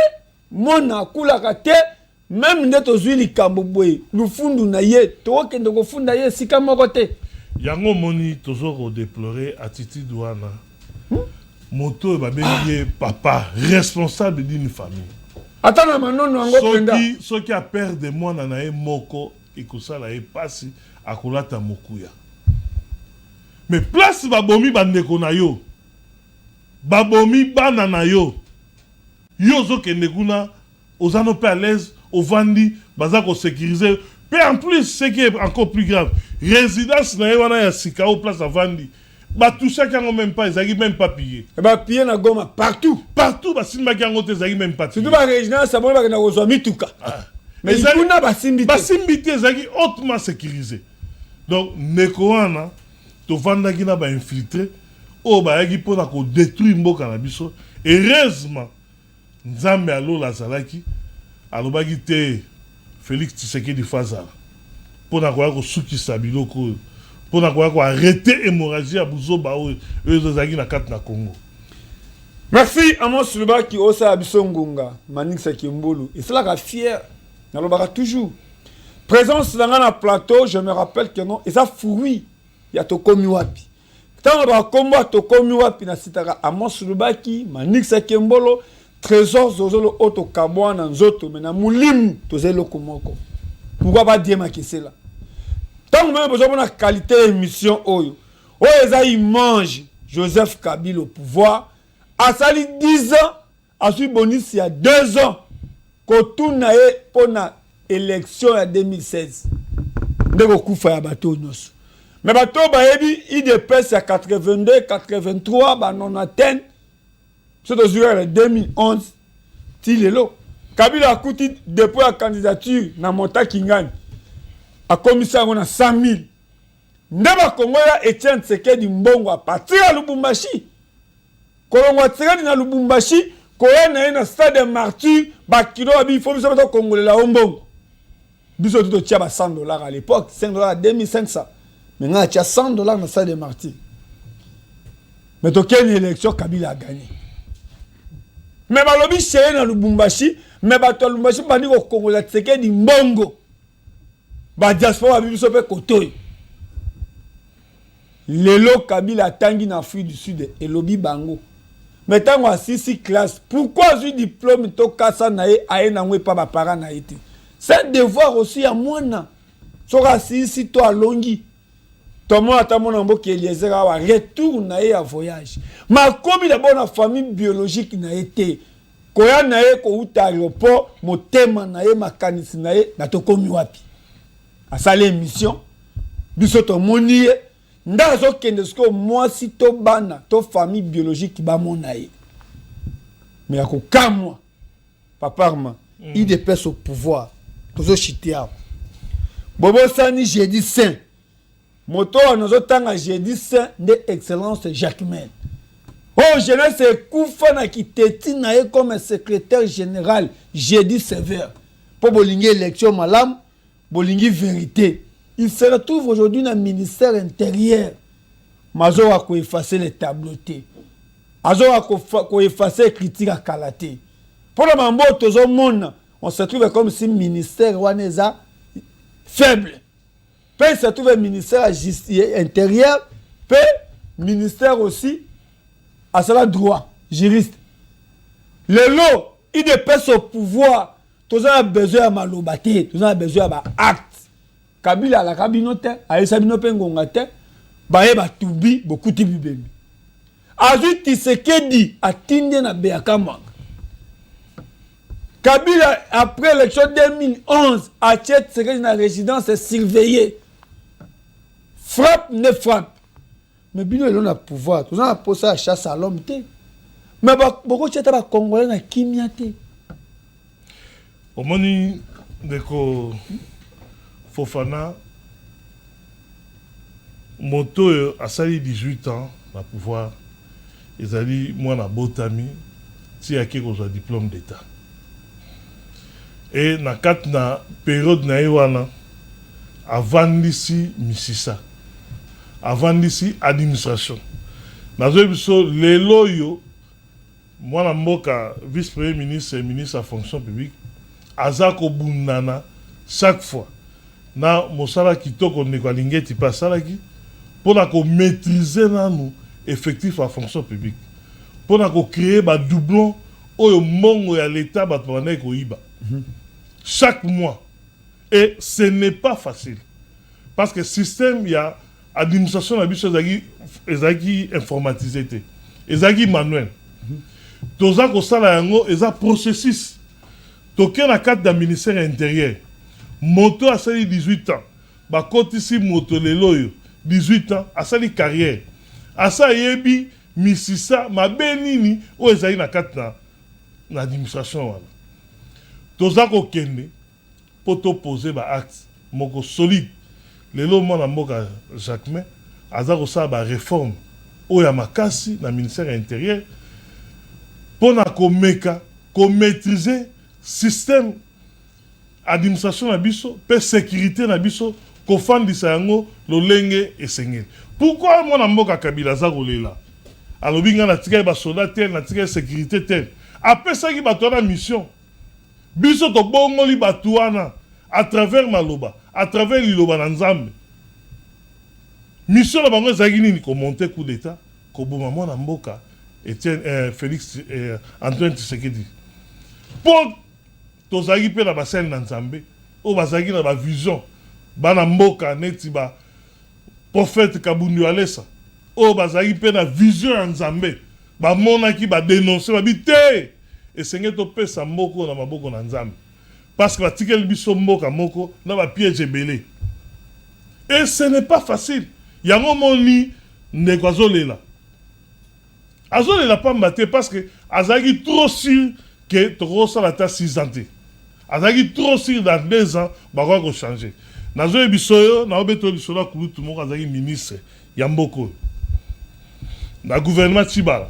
mona akulaka te même nde tozwi likambo boye lufundu na ye tokokende kofunda ye esika moko te
yango moni tozo kodéplorer attitude wana moto babengi ye papa responsable d'une famille
ata na manono yango penda
soki aperde mwana na ye moko ekosala ye pasi akolata mokuya mais place babomi bandeko na yo babomi bana na yo yo ozokende kuna oza no mpe à l'aise ovandi baza kosécuriser mais en plus ce qui est encore plus grave résidence na ye wana ya sika o place avandi batouchaki yango même pas ezalaki même pas pillé
bapille na Goma partout
basimbaki yango te ezalaki même pas
surtout barésidence saboni bakenda kozwa mituka mais kuna basimbi
te ezalaki hautement sécurisé donc ndeko wana tovandaki na bainfiltré oyo bayaki mpona kodétruire mboka na biso heureusement nzambe alola azalaki alobaki te Félix Tshisekedi Fazala mpona koya kosukisa biloko oyo mpona koya koarrêter hémorragie ya buzoba oyo ezalaki na kati na Congo.
Merci Amos Lubaki osala biso ngunga Manix Kimbulu esalaka fier nalobaka toujours présence na nga na plateau je me rappelle que non eza fruit ya tokomi wapi ntango bakombo tokomi wapi na sitaka Amos Lubaki Manix Kimbulu trésor zozolo oto kabwa na nzoto mais na mulimu tozelo komoko pourquoi pas dire makesela tant même besoin de qualité émission oyo eza image Joseph Kabila au pouvoir a sali 10 ans a suivi bonus il y a 2 ans kotuna ye pona élection en 2016 ndeko kufa ya bato nyonso mais bato bayebi IDPS ya 82 83 ba non atteint c'est dans le 2011 ti lelo
Kabila a coûté depuis la candidature na Monta Kingani. A commissaire on a 100 000. Ndeba Kongoya Etienne Tshisekedi Mbongo a partir à Lubumbashi. Kolongo Tshisekedi na Lubumbashi, koya na na stade de martyr, ba kilo abi faut biso to Congolais la Mbongo. Biso tout tia ba $100 à l'époque, $5 2500. Maintenant tia $100 na stade de martyr. Mais to quelle élection Kabila a gagné. Mais ba lobi chez na Lubumbashi, mais ba to Lubumbashi ba ni ko Congolais Tshisekedi Mbongo. Ba diaspora biso pe kotoy. Lelo Kabila tangi na Afrique du Sud et lobi bango. Mais tant à 6 classe, pourquoi j'ai diplôme to kasa na e aye na ngwe pa ba parents na été. C'est devoir aussi à moi na. Sora 6 to alongi. Tomo atamona mboki Eliezer wa retour na e à voyage. Ma komi d'abord na famille biologique na été. Koya na e ko uta aéroport, motema na e makanisi na e na to komi wapi. A sale émission. Biso to moni ndazo kende sko moi si to bana to famille biologique ba monaye mais ako kamwa papa arma il dépêche au pouvoir tozo chitia bobo sani jeudi saint moto nozo tanga jeudi saint de excellence Jacquemain oh jeunesse kufa na kiteti na ye comme secrétaire général jeudi sévère pour bolingi élection malam bolingi vérité. Il se retrouve aujourd'hui dans le ministère intérieur. Mazo a effacer les tableautés. Mazo a effacer les critiques à Kalaté. Pour le moment, tout le monde, on se trouve comme si le ministère Waneza faible. Puis il se trouve le ministère intérieur, puis le ministère aussi à cela droit, juriste. Le lot, il dépasse au pouvoir. Tout a besoin de malobaté, tout a besoin d'actes. Kabila la kabinote, aïssa binope ngongate, bae batubi, beaucoup de bibemi. Azu Tshisekedi atinde na Beakamang. Kabila, après l'élection 2011, a Tshisekedi na résidence surveillée. Frappe, ne frappe. Mais bino il a pouvoir. Tout ça a posé la chasse à l'homme. Mais beaucoup de gens Congolais na kimiate.
Au moni deko Fofana, moto a sali 18 ans, na pouvoir, ils allaient moi na botami, si a quelque chose diplôme d'état. Et na kat na période na iwana, avant d'ici misisa, avant d'ici administration. Na zobiso lelo yo, moi na mboka vice-premier ministre et ministre à fonction publique, azako bundana chaque fois. Na mosala kitoko ndeko alingeti pa salaki pona ko maîtriser nanu effectif à fonction publique pona ko créer ba doublon oyo mongo ya l'état ba twana ko iba chaque mois et ce n'est pas facile parce que système ya administration na biso ezaki informatisé te ezaki manuel toza ko sala yango eza processus toke na cadre du ministère intérieur. Moto a sali 18 ans. Ba kotisi moto lelo 18 ans a sali carrière. Asa yebi misisa mabenini o ezali na katna na administration wala. Toza ko kende poto poser ba acte moko solide. Lelo mona mboka Jacquemain aza ko sa ba réforme o ya makasi na ministère intérieur pona ko meka ko maîtriser système administration na biso pe sécurité na biso ko fandisa yango lolenge esengeli. Pourquoi mona mboka Kabila za kolela alobi nga na tika ba soldat tel na tika sécurité tel apesaki bato na mission biso to bongoli bato wana à travers maloba à travers liloba na nzambe mission na bango ezaki nini ko monter coup d'état ko boma mona mboka Etienne Félix Antoine Tshisekedi pour tozaki pe na basel na nzambe o bazaki na ba vision bana mboka neti ba prophète Kabundu Alesa o bazaki pe na vision ya nzambe ba monaki ba dénoncer ba bité esenge to pesa mboko na maboko na nzambe parce que batikeli biso mboka moko na ba piège ebele et ce n'est pas facile yango moni ndeko azolela pamba te parce que azaki trop sûr que tokosala ata 6 ans te azalaki trop sûr dans 2 ans bakoka kochange nazoyebi biso oyo naobeto lisolo ya kulutu moko azalaki ministre ya mboka oyo na gouvernement Tshibala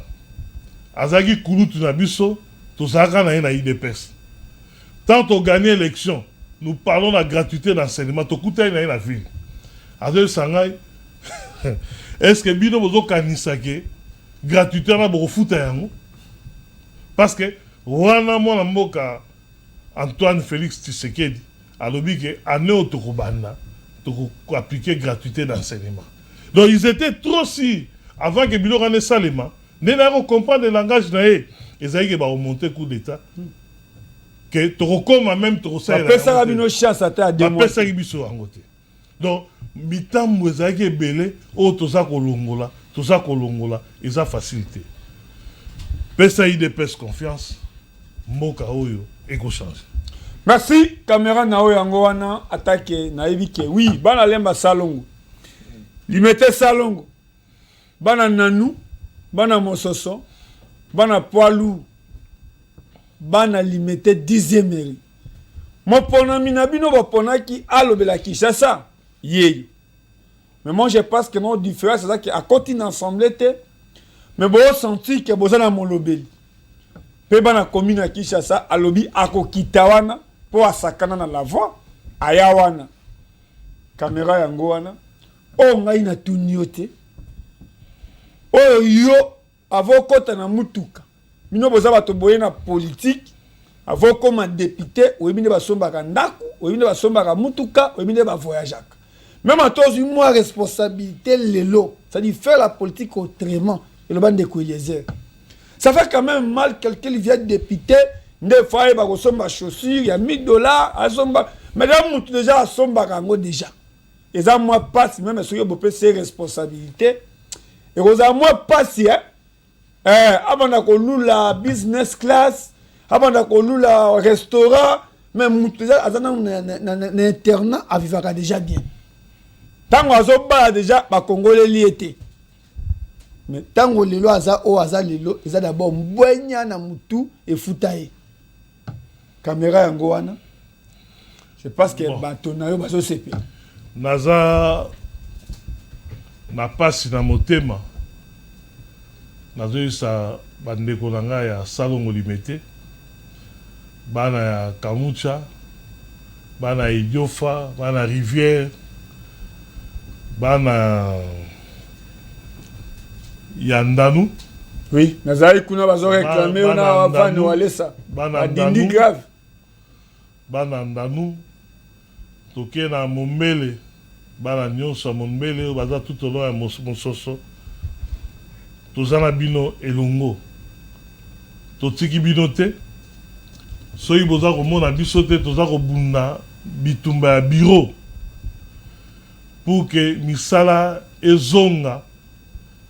azalaki kulutu na biso tozalaka na ye na IDPS tant togagné élection nous parlons de la gratuité d'enseignement tokutani na ye na ville azoyebisa ngai est-ce que bino bozokanisa ke gratuité wana bokofuta yango parce que wana mwana mboka Antoine Félix Tshisekedi alobi ke année oyo tokobanda tokoappliquer gratuité d'enseignement donc ils étaient trop si avant que biloko wana esalema nde na comprendre le langage na ye ezalaki ke baremonte coup d'état que tokokoma même
tokosapesaka bino chance ata
bapesaki biso yango te donc mitambo ezalaki ebele oyo toza kolongola eza facilité pesa IDPS confiance mboka oyo ekochange.
Merci caméra na oyo yango wana atake nayebi ke oui bana lemba salongo limete salongo bana nanu bana mososo bana poilu bana limete 10e mairie mopona minabino baponaki alobela Kinshasa yeyo mais moi je pense que notre différence c'est ça que à côté d'ensemble mais bon senti que bozana molobeli pe bana commune à Kinshasa alobi akokita wana po asakana na la voix aya wana caméra yango wana o ngai na tuniote o yo avokota na mutuka mino boza bato boye na politique avokoma député oyebine basombaka ndaku oyebine basombaka mutuka oyebine ba voyageaka même à tous une moi responsabilité lelo c'est-à-dire faire la politique autrement et le bande de Eliezer ça fait quand même mal quelqu'un qui vient député ne fois ba kosomba chaussures il y a $1000 asomba madame mutu déjà asomba kango déjà et ça moi passe même sur yo bopé ses responsabilités et rosa moi passe abanda ko lula business class abanda ko lula restaurant même mutu déjà azana na internat avivaka déjà bien tango azoba déjà ba congolais liété mais tango lelo aza o aza lelo eza d'abord mbwenya na mutu e futaye caméra yango wana je pense que bato na yo bazo sepe
naza na pasi na motema nazoyisa bandeko na ngai ya salongo limete bana ya Kamucha bana ya Idiofa bana Rivière bana ya Ndanu
oui nazali kuna bazo réclamer na vani walesa
bana
dindi grave
bana Ndanu toke na Mombele bana nyonso Mombele baza tout au long ya mososo tozana bino elongo totiki bino te soki boza komona biso te toza kobunda bitumba ya bureau pour que misala ezonga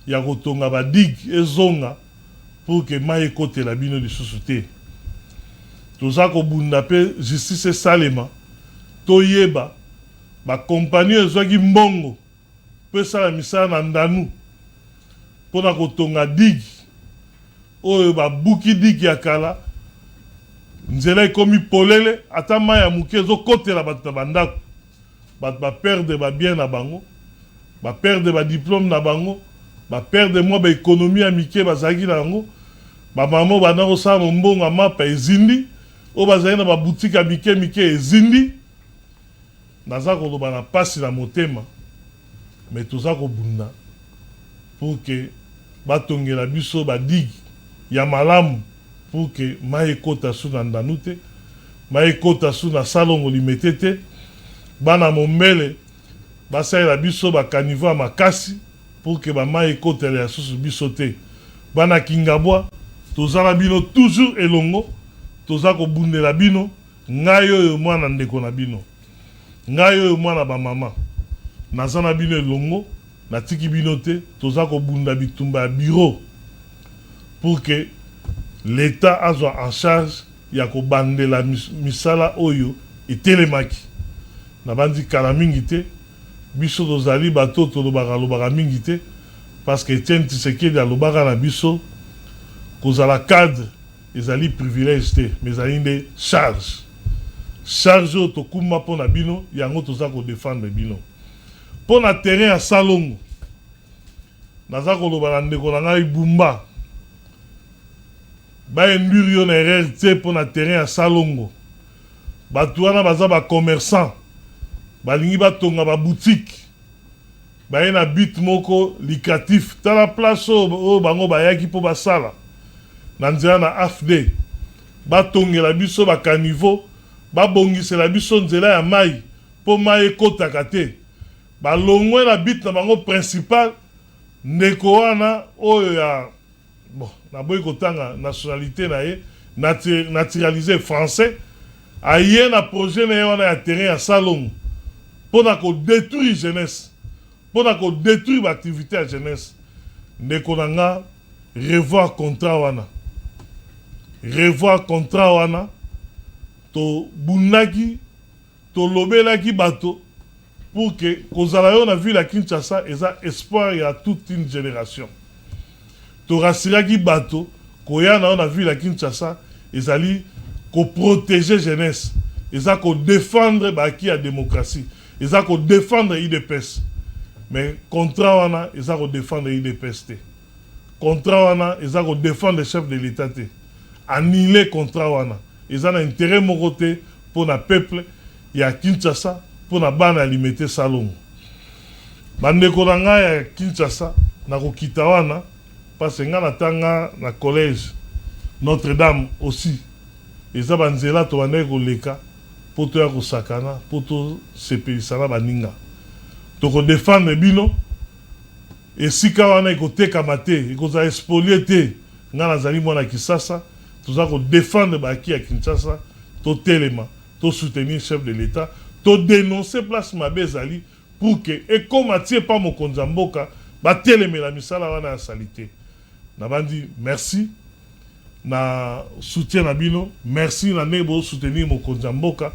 ya kotonga badig ezonga pour que mai ekotela bino lisusu te toza kobunda pe justice esalema toyeba bakompagnie ezwaki mbongo mpe esala misala na Ndanu mpona kotonga dig oyo babuki dig ya kala nzela ekomi polele ata mai ya moke ezokotela bato na bandako bato baperde babien na bango baperde badiplôme na bango baperde mwa baekonomi ya mike bazalaki na yango bamama banda kosala mbongo ya mapa ezindi oyo bazali na babutike ya mike ezindi naza koloba na pasi na motema me toza kobunda pour que batongela biso badigi ya malamu pour que mai ekota su na Ndanu te mai ekota su na salongo limete te bana Mombele basalela biso bakanivo ya makasi pour que bamai ekotela ya susu biso te bana Kingabwa tozala bino toujours elongo toza kobundela bino ngai oyo mwana ndeko na bino ngai oyo mwana bamama naza na bino elongo natiki bino te toza kobunda bitumba ya bureau pour que l'État azwa en charge ya kobandela misala oyo etelemaki na bandi kala mingi te biso tozali bato tolobaka mingi te parce que Etienne Tshisekedi alobaka na biso kozala cadre ezali privilège te mais ezali nde charge oyo tokuma mpo na bino yango toza kodefendre bino mpo na terrain ya Salongo naza koloba na ndeko na ngai Bumba bayenduire yo na erreur te mpo na terrain ya Salongo bato wana baza bacommerçant balingi batonga baboutique baye na but moko lucratif tala place oyo bango bayaki mpo basala na nzela na AFD batongela biso bakaniveau babongisela biso nzela ya mai mpo mai ekotaka te balongwe na but na bango principal ndeko wana oyo ya bon naboyi kotanga nationalité na ye naturalisé français aye na projet na ye wana ya terrain ya Salongo mpo na kodétruire jeunesse mpo na kodétruire baactivité ya jeunesse ndeko na nga revoir contrat wana to bundaki to lobelaki bato pour que kozala yo na ville ya Kinshasa eza espoir ya toute une génération to rasiraki bato koya na yo na ville ya Kinshasa ezali ko protéger jeunesse eza ko défendre baki ya démocratie eza ko défendre IDPS mais contrat wana eza ko défendre IDPS te contrat wana eza ko défendre chef de l'état te annuler contrat wana eza na intérêt moko te pour na peuple ya Kinshasa pour na bana alimete Salongo bandeko na ngai ya Kinshasa na kokita wana parce nga natanga na collège Notre-Dame aussi eza banzela to bande koleka po to ya kosakana po to sepelisana baninga to ko défendre bino esika wana ekotekama te ekozala expolier te nga nazali mwana Kisasa toza ko défendre baki ya Kinshasa to telema to soutenir chef de l'état to dénoncer place mabe ezali pour que ekoma tie pa mokonzi ya mboka batelemela misala wana ya salite na bandi merci na soutien na bino merci na nebo soutenir mokonzi ya mboka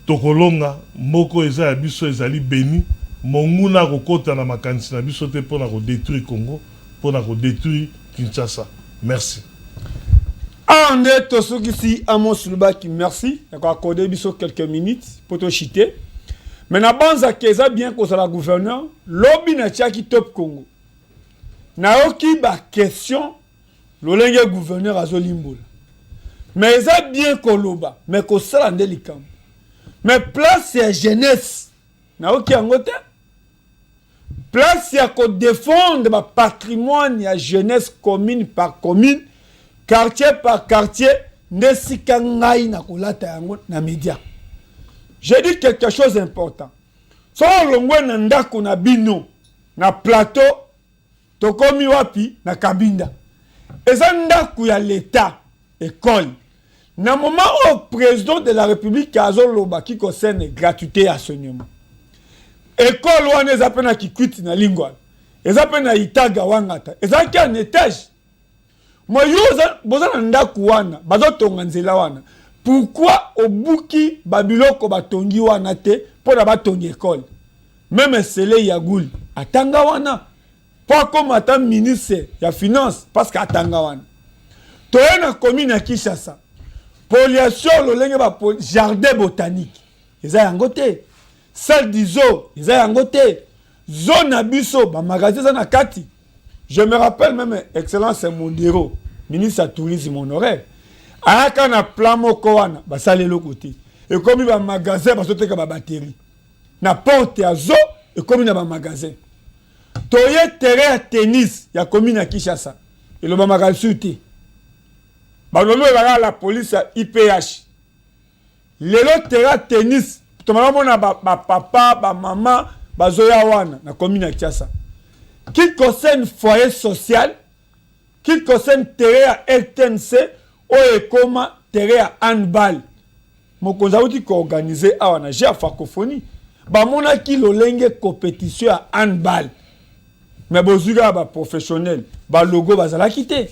tokolonga moko eza ya biso ezali beni monguna kokota na makanisi na biso te mpona kodétruire Congo mpona kodétruire Kinshasa merci.
Ande tosukisi Amos Lubaki merci yako accordé biso quelques minutes pour te chiter. Mais na banza keza bien ko sala gouverneur lobi na tiaki top Congo. Na oki ba question lolenge gouverneur azolimbola. Mais eza bien koloba mais ko sala ndelikam. Mais place ya jeunesse na oki angote. Place ya ko défendre ba patrimoine ya jeunesse commune par commune. Quartier par quartier, nesika ngai na kolata yango na média. J'ai dit quelque chose d'important. So longwe na ndako na bino, na plateau, tokomi wapi na Kabinda. Eza ndako ya l'État, école. Na moment au président de la République azoloba ki concerne gratuité à enseignement. École wana eza pena kikwiti na lingwa. Eza pena itaga wangata. Eza ki un étage. Moyoza bozana ndaku wana bazotonga nzela wana pourquoi obuki babiloko batongi wana te pona batongi école même Sele Yagoul atanga wana pas comme ata ministre ya finance parce que atanga wana toye na commune ya Kinshasa pollution lolenge ba jardin botanique eza yango te salle d'iso eza yango te zone abiso ba magasin na kati. Je me rappelle même Excellence Mondero, ministre du Tourisme honoraire. Aka na plan moko wana basale le côté. Et comme il y a un magasin basoteka ba batterie. Na porte ya zo et comme il y a un magasin. Toye terrain à tennis ya commune ya Kinshasa. Et le magasin suté. Ba lolo ba la police à IPH. Lelo terrain tennis. Tomala mona ba papa, ba maman, ba zoya wana na commune ya Kinshasa. Qui concerne foyer social, qui concerne terrain à RTNC, ou comme terrain à handball. Mon conseil qui organisé à la francophonie. Bah mon a qui lolenge compétition à handball. Mais bozuga ba professionnel, ba logo ba zala quitter.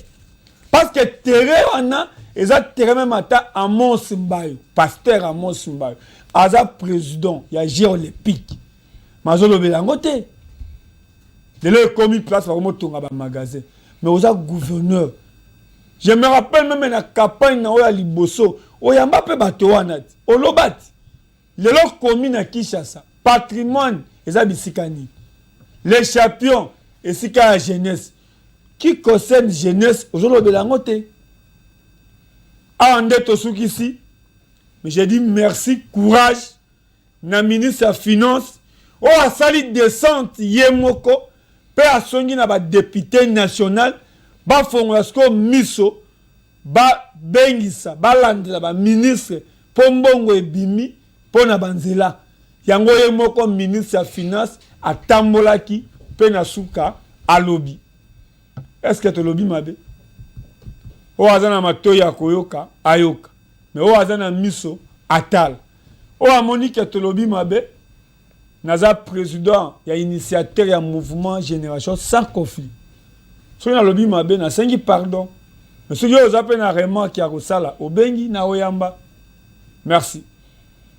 Parce que terrain on a, eza terrain même ata à Monsimbayo, pasteur à Monsimbayo, aza président, ya Jeux olympique. Mazolo belangote. De là, comme il place vraiment ton magasin. Mais aux gouverneurs,
Je me rappelle même la campagne na oya liboso. Oyamba pe bato wana. Olobati. Lelo commune à Kinshasa. Patrimoine eza bisikani. Les champions et sika la jeunesse. Qui concerne jeunesse aujourd'hui belangote. Ande tosuki ici. Mais j'ai dit merci, courage. Na ministre ya finance. O asali descente yemoko. Pe asongi na ba député national. Ba fongola sko miso. Ba bengisa. Ba landela ba ministre. Pombongo ebimi. Pona banzela. Yango yemoko ministre ya finance. Atambolaki. Pe na suka. Alobi. Est-ce que tu lobby mabe? O azana matoya koyoka. Ayoka. Mais o azana miso. Atal. O amoni que tu lobby mabe. Naza président, il y a initiateur, il y a mouvement génération sans conflit. Si on a lobby mabe, na sengi pardon. Mais si on a un remarque qui a resala, au bengi na oyamba. Merci.